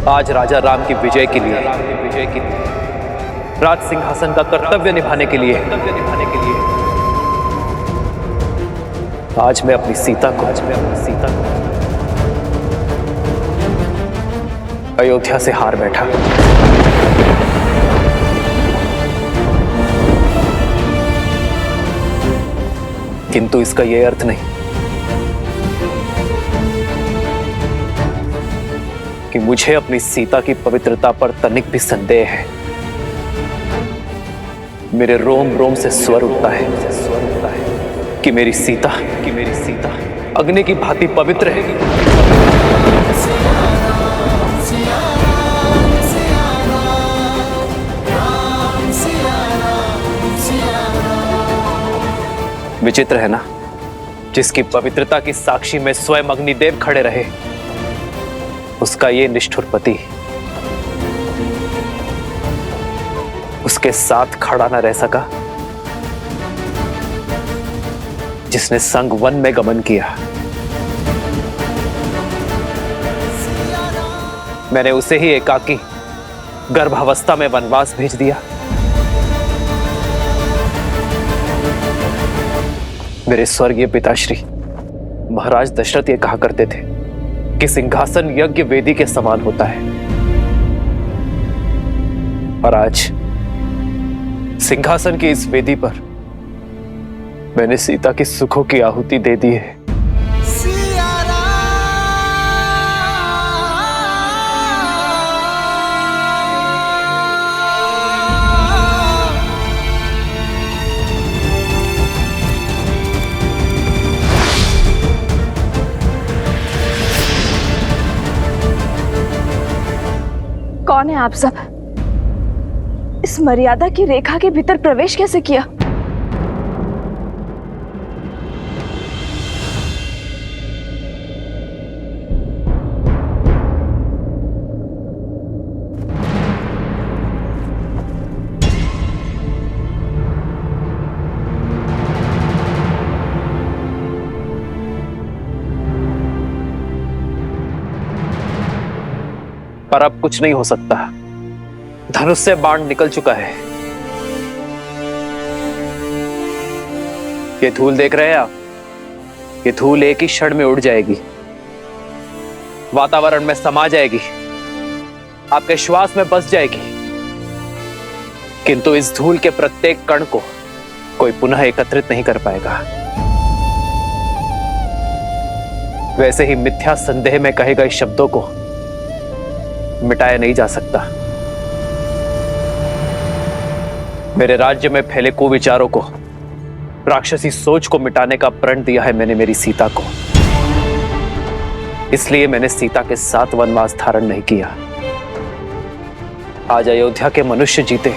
[SPEAKER 1] आज राजा राम की विजय के लिए, राज सिंहासन का कर्तव्य निभाने के लिए आज मैं अपनी सीता को अयोध्या से हार बैठा। किंतु इसका यह अर्थ नहीं कि मुझे अपनी सीता की पवित्रता पर तनिक भी संदेह है। मेरे रोम रोम से स्वर उठता है कि मेरी सीता अग्नि की भांति पवित्र है। विचित्र है ना, जिसकी पवित्रता की साक्षी में स्वयं अग्निदेव खड़े रहे, उसका ये निष्ठुर पति उसके साथ खड़ा न रह सका, जिसने संग वन में गमन किया। मैंने उसे ही एकाकी गर्भावस्था में वनवास भेज दिया। मेरे स्वर्गीय पिताश्री महाराज दशरथ ये कहा करते थे कि सिंहासन यज्ञ वेदी के समान होता है, और आज सिंहासन की इस वेदी पर मैंने सीता की सुखों की आहुति दे दी है।
[SPEAKER 3] कौन है आप सब? इस मर्यादा की रेखा के भीतर प्रवेश कैसे किया?
[SPEAKER 1] पर अब कुछ नहीं हो सकता, धनुष से बाण निकल चुका है। ये धूल देख रहे हैं आप, ये धूल एक ही क्षण में उड़ जाएगी, वातावरण में समा जाएगी, आपके श्वास में बस जाएगी, किंतु इस धूल के प्रत्येक कण को कोई पुनः एकत्रित नहीं कर पाएगा। वैसे ही मिथ्या संदेह में कहे गए शब्दों को मिटाया नहीं जा सकता। मेरे राज्य में फैले कुविचारों को, राक्षसी सोच को मिटाने का प्रण दिया है मैंने मेरी सीता को। इसलिए मैंने सीता के साथ वनवास धारण नहीं किया। आज अयोध्या के मनुष्य जीते,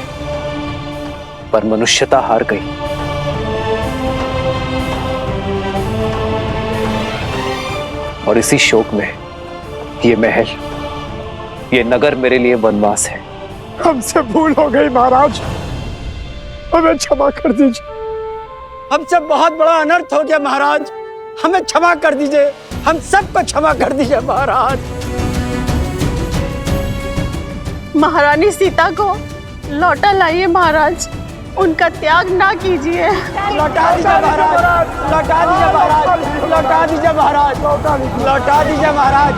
[SPEAKER 1] पर मनुष्यता हार गई। और इसी शोक में ये महल, ये नगर मेरे लिए वनवास है।
[SPEAKER 8] हमसे भूल हो गई महाराज, हमें क्षमा कर दीजिए। हमसे बहुत बड़ा अनर्थ हो गया महाराज, हमें क्षमा कर दीजिए, हम सबको क्षमा कर दीजिए महाराज।
[SPEAKER 11] महारानी सीता को लौटा लाइए महाराज, उनका त्याग ना कीजिए।
[SPEAKER 8] लौटा दीजिए महाराज, लौटा दीजिए महाराज, लौटा दीजिए महाराज, लौटा दीजिए महाराज,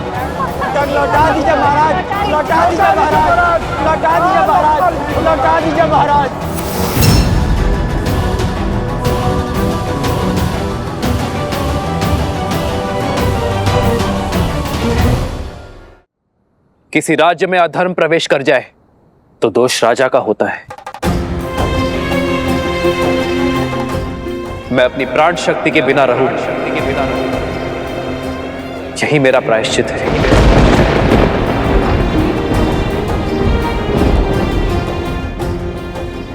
[SPEAKER 8] लौटा दीजिए महाराज, लौटा दीजिए महाराज, लौटा दीजिए महाराज, लौटा दीजिए महाराज।
[SPEAKER 1] किसी राज्य में अधर्म प्रवेश कर जाए तो दोष राजा का होता है। मैं अपनी प्राण शक्ति के बिना रहूं, यही मेरा प्रायश्चित है।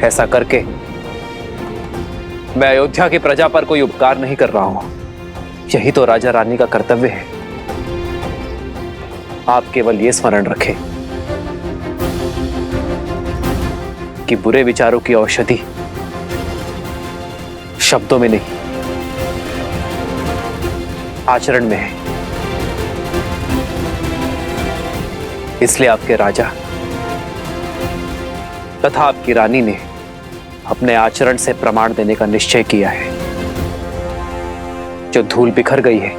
[SPEAKER 1] ऐसा करके मैं अयोध्या की प्रजा पर कोई उपकार नहीं कर रहा हूं। यही तो राजा रानी का कर्तव्य है। आप केवल ये स्मरण रखें कि बुरे विचारों की औषधि शब्दों में नहीं, आचरण में है। इसलिए आपके राजा तथा आपकी रानी ने अपने आचरण से प्रमाण देने का निश्चय किया है। जो धूल बिखर गई है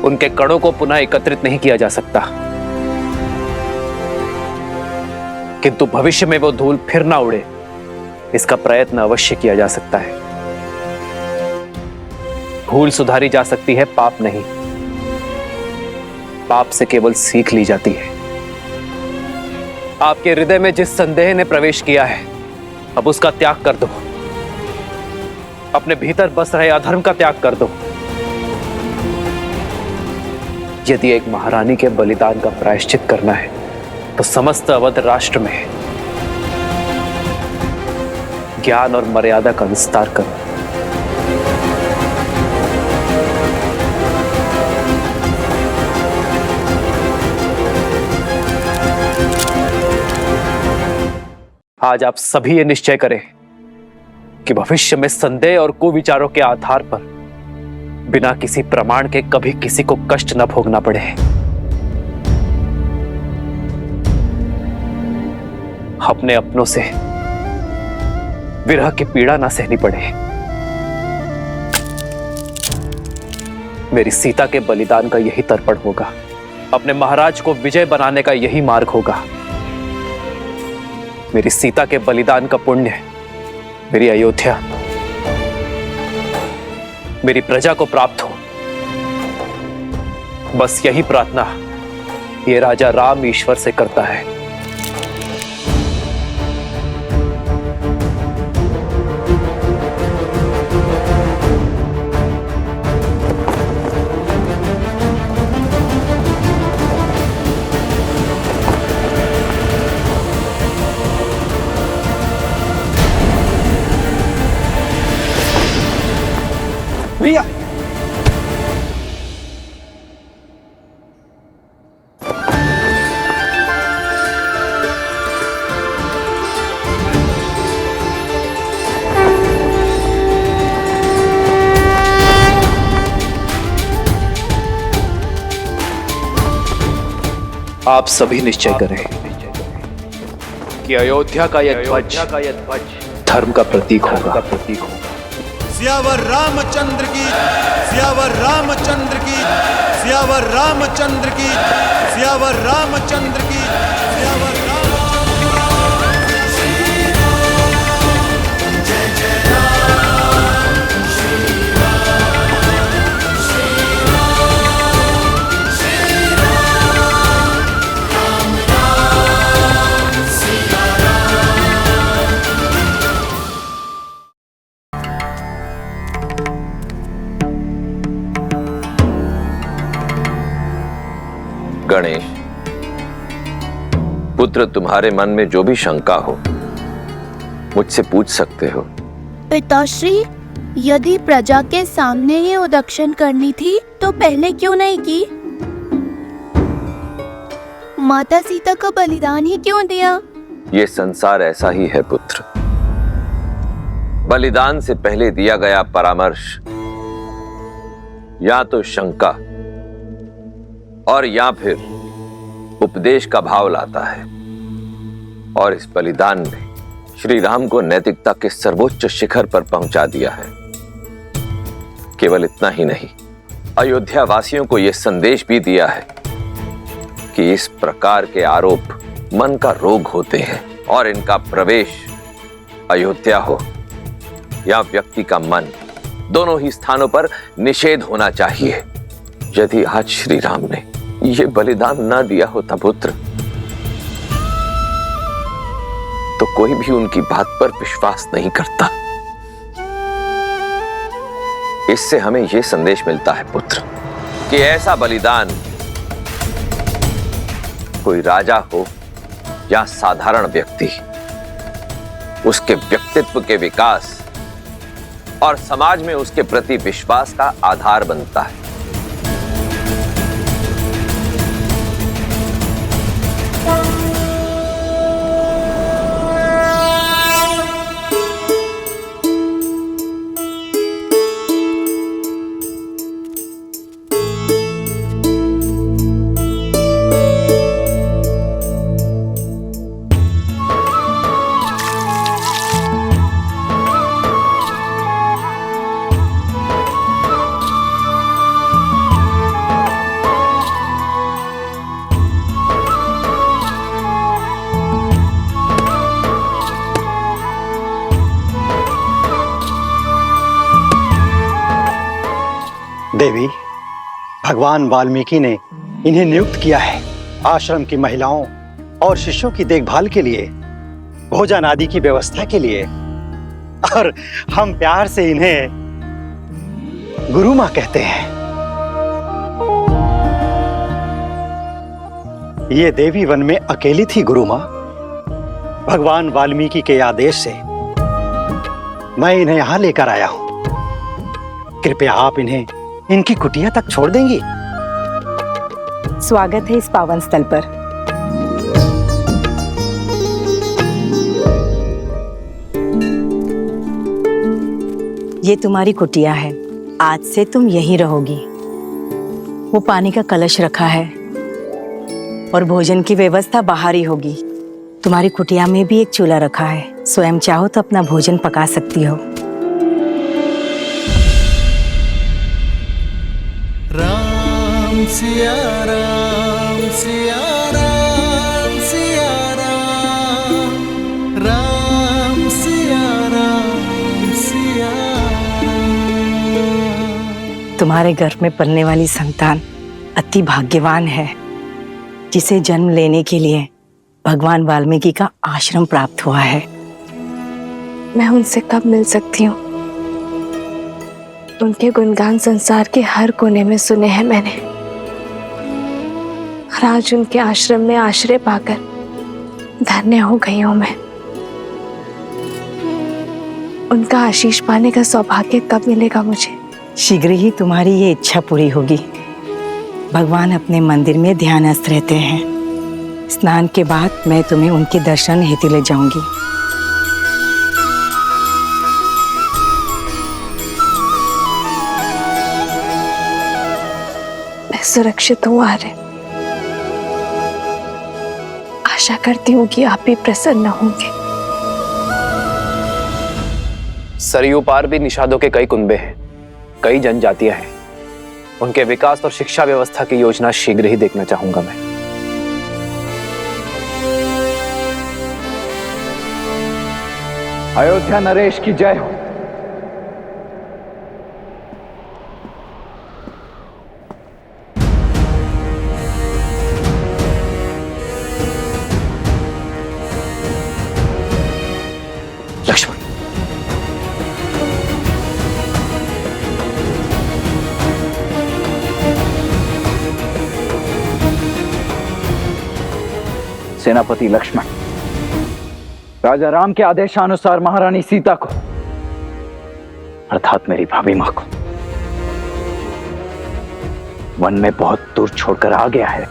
[SPEAKER 1] उनके कणों को पुनः एकत्रित नहीं किया जा सकता, किंतु भविष्य में वो धूल फिर ना उड़े इसका प्रयत्न अवश्य किया जा सकता है। भूल सुधारी जा सकती है, पाप नहीं। पाप से केवल सीख ली जाती है। आपके हृदय में जिस संदेह ने प्रवेश किया है अब उसका त्याग कर दो। अपने भीतर बस रहे अधर्म का त्याग कर दो। यदि एक महारानी के बलिदान का प्रायश्चित करना है तो समस्त अवध राष्ट्र में ज्ञान और मर्यादा का विस्तार करो। आज आप सभी ये निश्चय करें कि भविष्य में संदेह और कुविचारों के आधार पर बिना किसी प्रमाण के कभी किसी को कष्ट न भोगना पड़े। अपने अपनों से विरह की पीड़ा ना सहनी पड़े। मेरी सीता के बलिदान का यही तर्पण होगा। अपने महाराज को विजय बनाने का यही मार्ग होगा। मेरी सीता के बलिदान का पुण्य मेरी अयोध्या, मेरी प्रजा को प्राप्त हो। बस यही प्रार्थना ये राजा राम ईश्वर से करता है।
[SPEAKER 9] भैया
[SPEAKER 1] आप सभी निश्चय करें कि अयोध्या का यह ध्वज धर्म का प्रतीक होगा।
[SPEAKER 2] सियावर रामचंद्र की, सियावर रामचंद्र की, सियावर रामचंद्र की, सियावर रामचंद्र की, सियावर
[SPEAKER 5] गणेश पुत्र, तुम्हारे मन में जो भी शंका हो मुझसे पूछ सकते हो।
[SPEAKER 14] पिताश्री, यदि प्रजा के सामने ये उदक्षिण करनी थी तो पहले क्यों नहीं की? माता सीता का बलिदान ही क्यों दिया?
[SPEAKER 5] ये संसार ऐसा ही है पुत्र। बलिदान से पहले दिया गया परामर्श या तो शंका और या फिर उपदेश का भाव लाता है। और इस बलिदान ने श्री राम को नैतिकता के सर्वोच्च शिखर पर पहुंचा दिया है। केवल इतना ही नहीं, अयोध्या वासियों को यह संदेश भी दिया है कि इस प्रकार के आरोप मन का रोग होते हैं और इनका प्रवेश अयोध्या हो या व्यक्ति का मन, दोनों ही स्थानों पर निषेध होना चाहिए। यदि आज श्री राम ने ये बलिदान ना दिया होता पुत्र, तो कोई भी उनकी बात पर विश्वास नहीं करता। इससे हमें यह संदेश मिलता है पुत्र कि ऐसा बलिदान कोई राजा हो
[SPEAKER 15] या साधारण व्यक्ति उसके व्यक्तित्व के विकास और समाज में उसके प्रति विश्वास का आधार बनता है।
[SPEAKER 16] देवी, भगवान वाल्मीकि ने इन्हें नियुक्त किया है आश्रम की महिलाओं और शिष्यों की देखभाल के लिए, भोजन आदि की व्यवस्था के लिए, और हम प्यार से इन्हें गुरु माँ कहते हैं। ये देवी वन में अकेली थी गुरु माँ। भगवान वाल्मीकि के आदेश से मैं इन्हें यहाँ लेकर आया हूँ। कृपया आप इन्हें इनकी कुटिया तक छोड़ देंगी?
[SPEAKER 17] स्वागत है इस पावन स्थल पर। ये तुम्हारी कुटिया है, आज से तुम यहीं रहोगी। वो पानी का कलश रखा है और भोजन की व्यवस्था बाहर ही होगी। तुम्हारी कुटिया में भी एक चूल्हा रखा है, स्वयं चाहो तो अपना भोजन पका सकती हो।
[SPEAKER 2] राम सिया राम सिया राम सिया राम, राम सिया राम सिया राम।
[SPEAKER 17] तुम्हारे घर में पलने वाली संतान अति भाग्यवान है, जिसे जन्म लेने के लिए भगवान वाल्मीकि का आश्रम प्राप्त हुआ है।
[SPEAKER 3] मैं उनसे कब मिल सकती हूँ? उनके गुणगान संसार के हर कोने में सुने हैं मैंने, और आज उनके आश्रम में आश्रय पाकर धन्य हो गई हूँ मैं। उनका आशीष पाने का सौभाग्य कब मिलेगा मुझे?
[SPEAKER 17] शीघ्र ही तुम्हारी ये इच्छा पूरी होगी। भगवान अपने मंदिर में ध्यानस्थ रहते हैं। स्नान के बाद मैं तुम्हें उनके दर्शन हेतु ले जाऊंगी।
[SPEAKER 3] मैं सुरक्षित हूँ आर्य। आशा करती हूँ कि आप भी प्रसन्न होंगे।
[SPEAKER 1] सरयू पार भी निषादों के कई कुनबे हैं, कई जनजातियां हैं। उनके विकास और शिक्षा व्यवस्था की योजना शीघ्र ही देखना चाहूंगा मैं।
[SPEAKER 4] अयोध्या नरेश की जय हो।
[SPEAKER 1] लक्ष्मण,
[SPEAKER 4] सेनापति लक्ष्मण, राजा राम के आदेशानुसार महारानी सीता को, अर्थात मेरी भाभी मां को, वन में बहुत दूर छोड़कर आ गया है।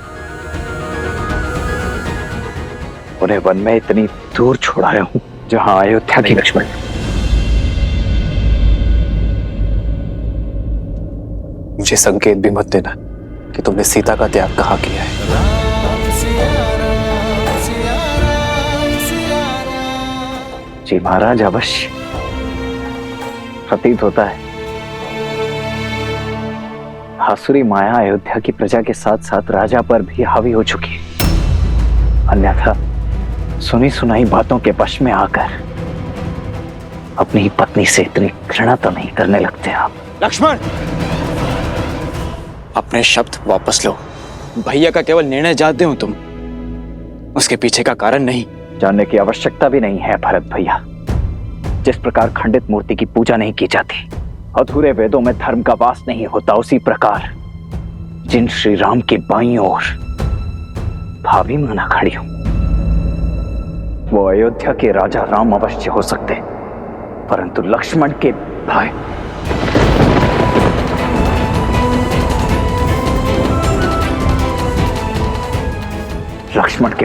[SPEAKER 4] उन्हें वन में इतनी दूर छोड़ाया हूं जहां अयोध्या की।
[SPEAKER 1] लक्ष्मण, मुझे संकेत भी मत देना कि तुमने सीता का त्याग कहाँ किया है।
[SPEAKER 4] जी महाराज, अवश्य। प्रतीत होता है आसुरी माया अयोध्या की प्रजा के साथ साथ राजा पर भी हावी हो चुकी है। अन्यथा सुनी सुनाई बातों के वश में आकर अपनी ही पत्नी से इतनी घृणा तो नहीं करने लगते आप।
[SPEAKER 18] लक्ष्मण, अपने शब्द वापस लो। भैया का केवल निर्णय जानते हो तुम, उसके पीछे का कारण नहीं।
[SPEAKER 4] जानने की आवश्यकता भी नहीं है भरत भैया। जिस प्रकार खंडित मूर्ति की पूजा नहीं की जाती, अधूरे वेदों में धर्म का वास नहीं होता, उसी प्रकार जिन श्री राम की बाईं ओर भाभी माना खड़ी हूं, वो अयोध्या के राजा राम अवश्य हो सकते, परंतु लक्ष्मण के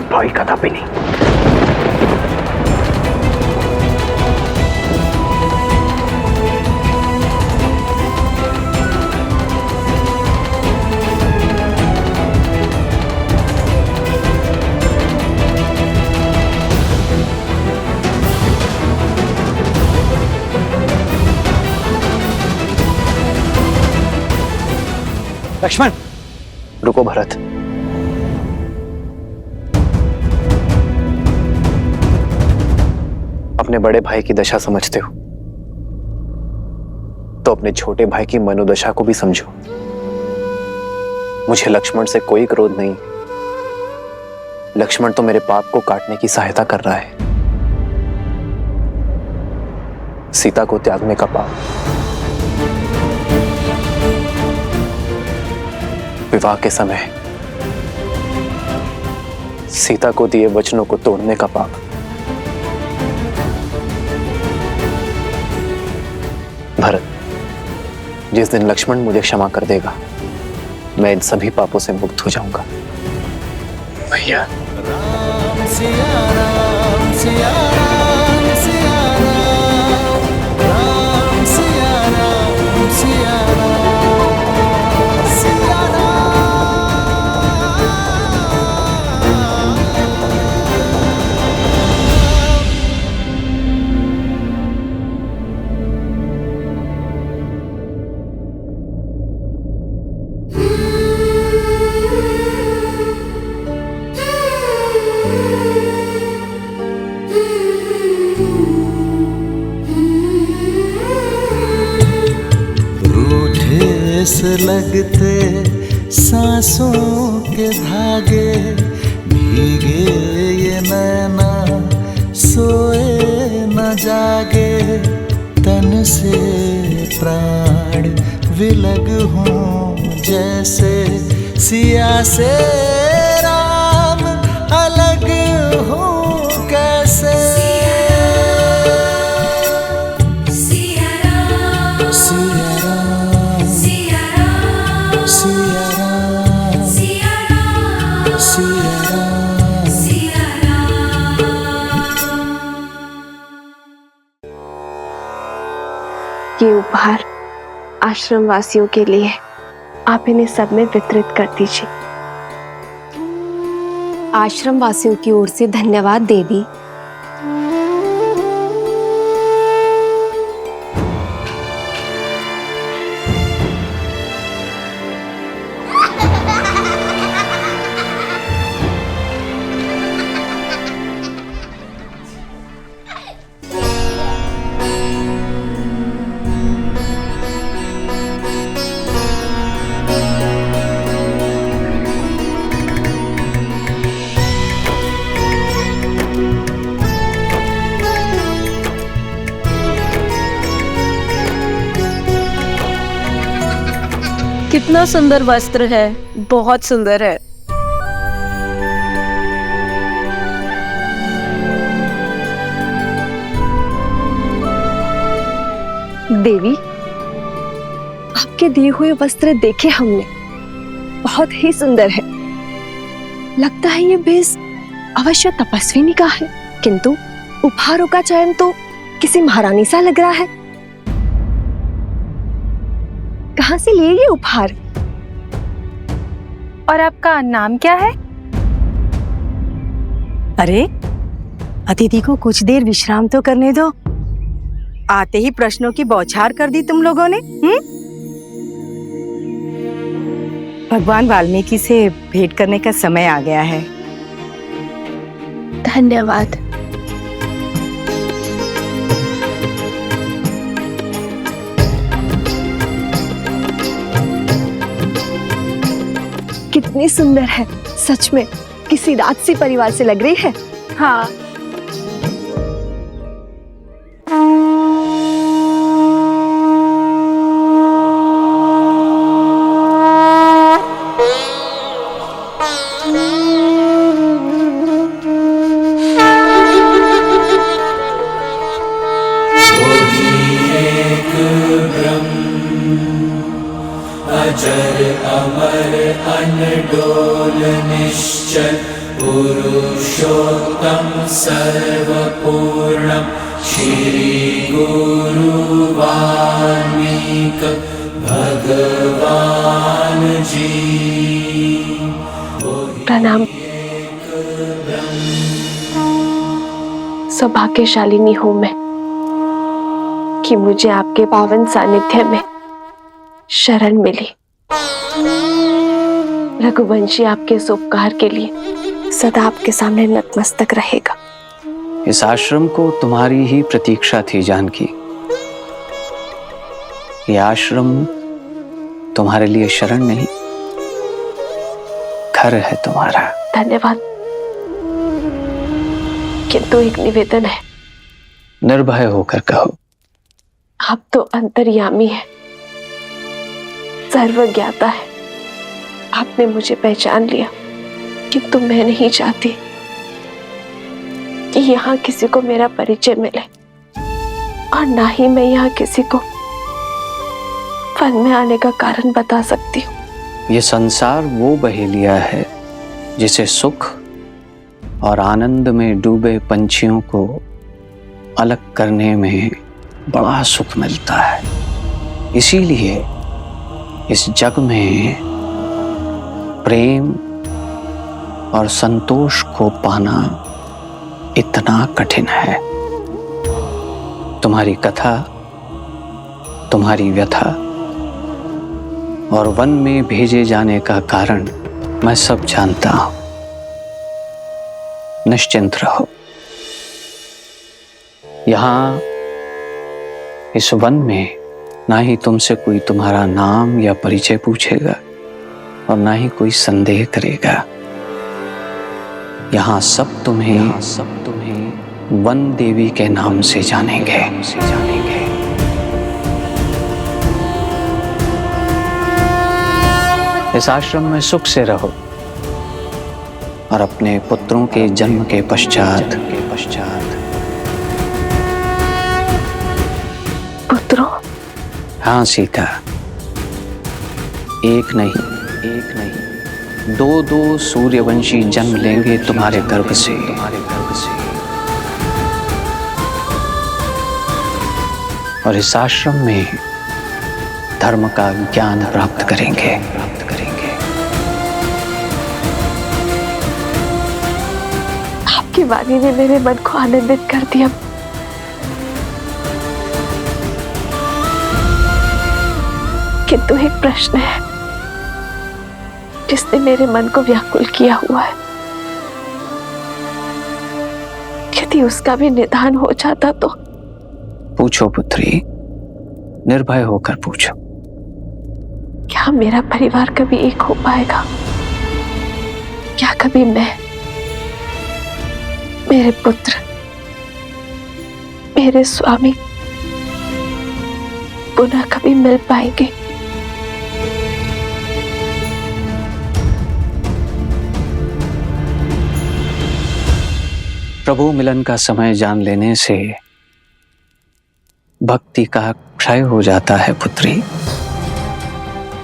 [SPEAKER 4] भाई कदापि नहीं।
[SPEAKER 16] लक्ष्मण,
[SPEAKER 1] रुको भरत। अपने बड़े भाई की दशा समझते हो तो अपने छोटे भाई की मनोदशा को भी समझो। मुझे लक्ष्मण से कोई क्रोध नहीं। लक्ष्मण तो मेरे पाप को काटने की सहायता कर रहा है। सीता को त्यागने का पाप, विवाह के समय सीता को दिए वचनों को तोड़ने का पाप, भरत, जिस दिन लक्ष्मण मुझे क्षमा कर देगा मैं इन सभी पापों से मुक्त हो जाऊंगा। भैया,
[SPEAKER 2] राम सिया राम सिया राम सिया राम, राम सिया राम सिया राम सिया राम। रूठे से लगते सांसों के धागे, भीगे ये नैना सोए न जागे, तन से प्राण विलग हूँ जैसे सिया से राम अलग हूँ कैसे। सिया राम सिया राम सिया राम सिया राम सिया राम सिया राम सिया राम।
[SPEAKER 3] ये उपहार आश्रम वासियों के लिए है, आप इन्हें सब में वितरित कर दीजिए।
[SPEAKER 19] आश्रम वासियों की ओर से धन्यवाद देवी।
[SPEAKER 10] कितना सुंदर वस्त्र है, बहुत सुंदर है।
[SPEAKER 19] देवी, आपके दिए हुए वस्त्र देखे हमने, बहुत ही सुंदर है। लगता है ये भेष अवश्य तपस्विनी का है, किंतु उपहारों का चयन तो किसी महारानी सा लग रहा है। कहाँ से लिए ये उपहार?
[SPEAKER 10] और आपका नाम क्या है?
[SPEAKER 17] अरे, अतिथि को कुछ देर विश्राम तो करने दो। आते ही प्रश्नों की बौछार कर दी तुम लोगों ने। भगवान वाल्मीकि से भेंट करने का समय आ गया है।
[SPEAKER 3] धन्यवाद।
[SPEAKER 19] कितनी सुंदर है, सच में किसी राजसी परिवार से लग रही है।
[SPEAKER 10] हाँ।
[SPEAKER 2] पुरुषोत्तम सर्वपूर्णम श्री गुरु वाल्मीकि भगवान जी।
[SPEAKER 3] प्रणाम। सौभाग्यशालिनी हूं मैं कि मुझे आपके पावन सानिध्य में शरण मिली। रघुवंशी आपके इस उपकार के लिए सदा आपके सामने नतमस्तक रहेगा।
[SPEAKER 1] इस आश्रम को तुम्हारी ही प्रतीक्षा थी जानकी। ये आश्रम तुम्हारे लिए शरण नहीं, घर है तुम्हारा।
[SPEAKER 3] धन्यवाद। किंतु एक निवेदन है।
[SPEAKER 1] निर्भय होकर कहो।
[SPEAKER 3] आप तो अंतर्यामी है, सर्वज्ञाता है। आपने मुझे पहचान लिया, किंतु मैं नहीं चाहती कि यहाँ किसी को मेरा परिचय मिले, और ना ही मैं यहाँ किसी को वन में आने का कारण बता सकती हूँ।
[SPEAKER 1] ये संसार वो बहेलिया है जिसे सुख और आनंद में डूबे पंछियों को अलग करने में बड़ा सुख मिलता है। इसीलिए इस जग में प्रेम और संतोष को पाना इतना कठिन है। तुम्हारी कथा, तुम्हारी व्यथा और वन में भेजे जाने का कारण मैं सब जानता हूं। निश्चिंत रहो। यहां इस वन में ना ही तुमसे कोई तुम्हारा नाम या परिचय पूछेगा और ना ही कोई संदेह करेगा। यहाँ सब तुम्हें वन देवी के नाम से जानेंगे। इस आश्रम में सुख से रहो और अपने पुत्रों के जन्म के पश्चात
[SPEAKER 3] पुत्रों?
[SPEAKER 1] हाँ सीता, एक नहीं दो सूर्यवंशी जन्म लेंगे तुम्हारे गर्भ से। और इस आश्रम में धर्म का ज्ञान प्राप्त करेंगे।
[SPEAKER 3] आपकी वाणी ने मेरे मन को आनंदित कर दिया। किंतु एक प्रश्न है जिसने मेरे मन को व्याकुल किया हुआ है। यदि उसका भी निदान हो जाता तो।
[SPEAKER 1] पूछो पुत्री, निर्भय होकर पूछो।
[SPEAKER 3] क्या मेरा परिवार कभी एक हो पाएगा? क्या कभी मैं, मेरे पुत्र, मेरे स्वामी पुनः कभी मिल पाएंगे?
[SPEAKER 1] प्रभु मिलन का समय जान लेने से भक्ति का क्षय हो जाता है पुत्री,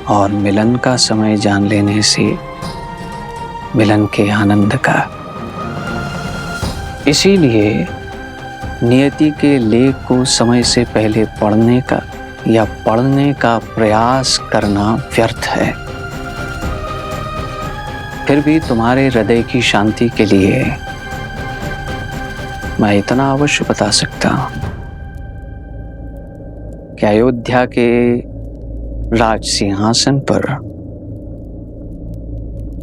[SPEAKER 1] और मिलन का समय जान लेने से मिलन के आनंद का। इसीलिए नियति के लेख को समय से पहले पढ़ने का या पढ़ने का प्रयास करना व्यर्थ है। फिर भी तुम्हारे हृदय की शांति के लिए मैं इतना अवश्य बता सकता हूं कि अयोध्या के राज सिंहासन पर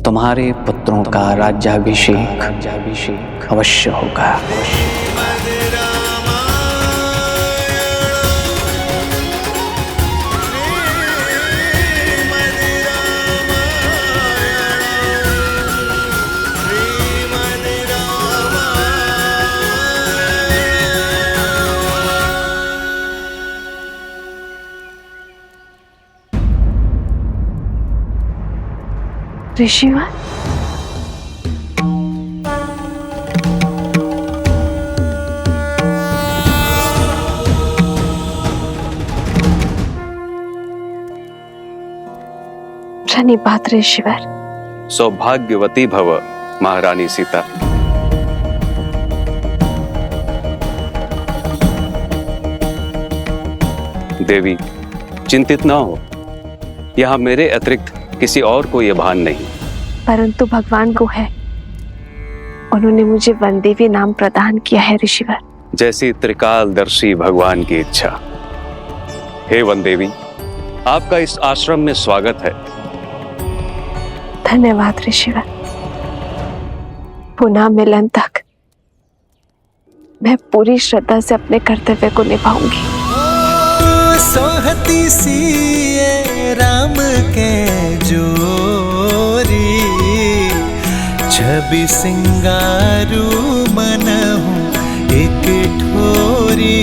[SPEAKER 1] तुम्हारे पुत्रों का राज्याभिषेक अवश्य होगा।
[SPEAKER 3] ऋषिवर, प्रणिपात ऋषिवर।
[SPEAKER 15] सौभाग्यवती भव
[SPEAKER 1] महारानी सीता, देवी चिंतित ना हो, यहाँ मेरे अतिरिक्त किसी और को यह भान नहीं।
[SPEAKER 19] परंतु भगवान को है, उन्होंने मुझे वनदेवी नाम प्रदान किया है ऋषिवर।
[SPEAKER 1] जैसी त्रिकालदर्शी भगवान की इच्छा। हे वनदेवी, आपका इस आश्रम में स्वागत है।
[SPEAKER 19] धन्यवाद ऋषिवर। पुनः मिलन तक मैं पूरी श्रद्धा से अपने कर्तव्य को निभाऊंगी।
[SPEAKER 2] सोहती सी ये राम के जोरी, छवि सिंगारू मनहु एक ठोरी।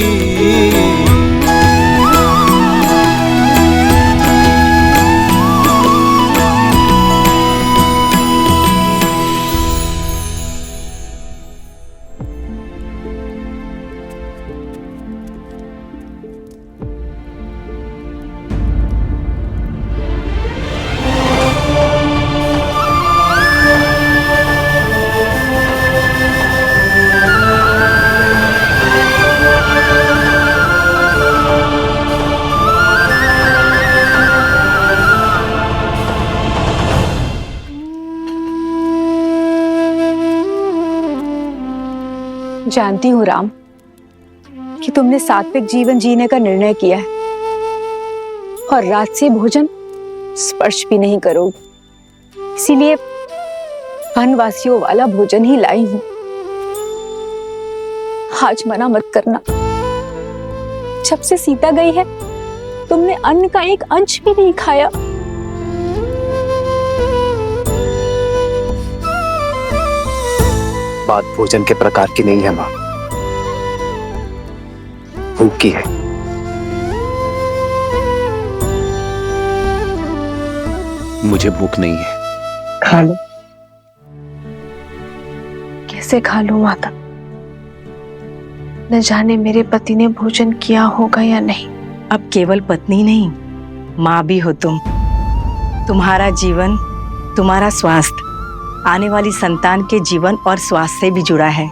[SPEAKER 20] जानती हूँ राम कि तुमने सात्विक जीवन जीने का निर्णय किया है और राजसी भोजन स्पर्श भी नहीं करोगे, इसीलिए वनवासियों वाला भोजन ही लाई हूँ। आज मना मत करना। जब से सीता गई है तुमने अन्न का एक अंश भी नहीं खाया।
[SPEAKER 1] बात भोजन के प्रकार की नहीं है मां, भूख की है। मुझे भूख नहीं है।
[SPEAKER 19] खा लो। कैसे खा लूं माता? न जाने मेरे पति ने भोजन किया होगा या नहीं।
[SPEAKER 17] अब केवल पत्नी नहीं, माँ भी हो तुम। तुम्हारा जीवन, तुम्हारा स्वास्थ्य आने वाली संतान के जीवन और स्वास्थ्य से भी जुड़ा है,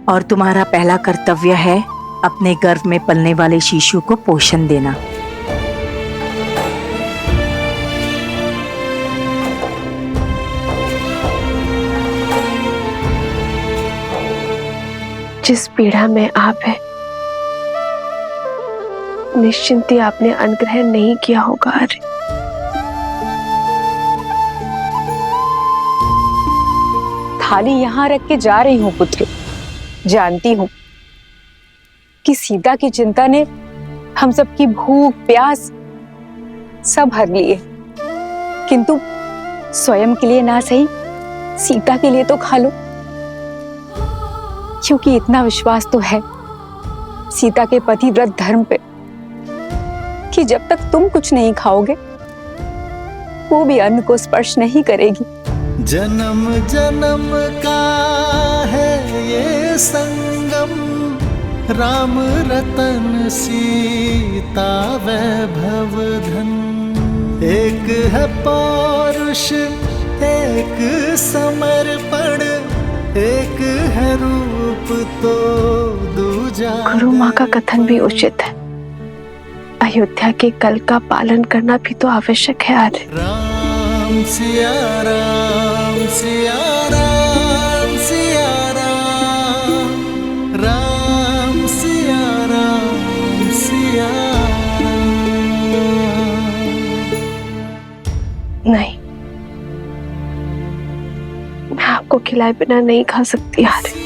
[SPEAKER 17] और तुम्हारा पहला कर्तव्य है अपने गर्भ में पलने वाले शिशु को पोषण देना।
[SPEAKER 19] जिस पीड़ा में आप हैं, निश्चिंती आपने अनुग्रह नहीं किया होगा। अरे
[SPEAKER 20] थाली यहाँ रख के जा रही हूँ पुत्र। जानती हूँ कि सीता की चिंता ने हम सबकी भूख प्यास सब हर लिए, किंतु स्वयं के लिए ना सही, सीता के लिए तो खा लो, क्योंकि इतना विश्वास तो है सीता के पतिव्रत धर्म पे कि जब तक तुम कुछ नहीं खाओगे वो भी अन्न को स्पर्श नहीं करेगी।
[SPEAKER 2] जन्म जन्म का है ये संगम, राम रतन सीता वैभव धन। एक है पौरुष, एक समर्पण, एक है रूप तो दूजा।
[SPEAKER 19] गुरु माँ का कथन भी उचित है। अयोध्या के कल का पालन करना भी तो आवश्यक है। आर्य
[SPEAKER 2] राम सिया राम सिया राम सिया राम, राम सिया राम सिया राम।
[SPEAKER 19] नहीं, मैं आपको खिलाए बिना नहीं खा सकती। आर्य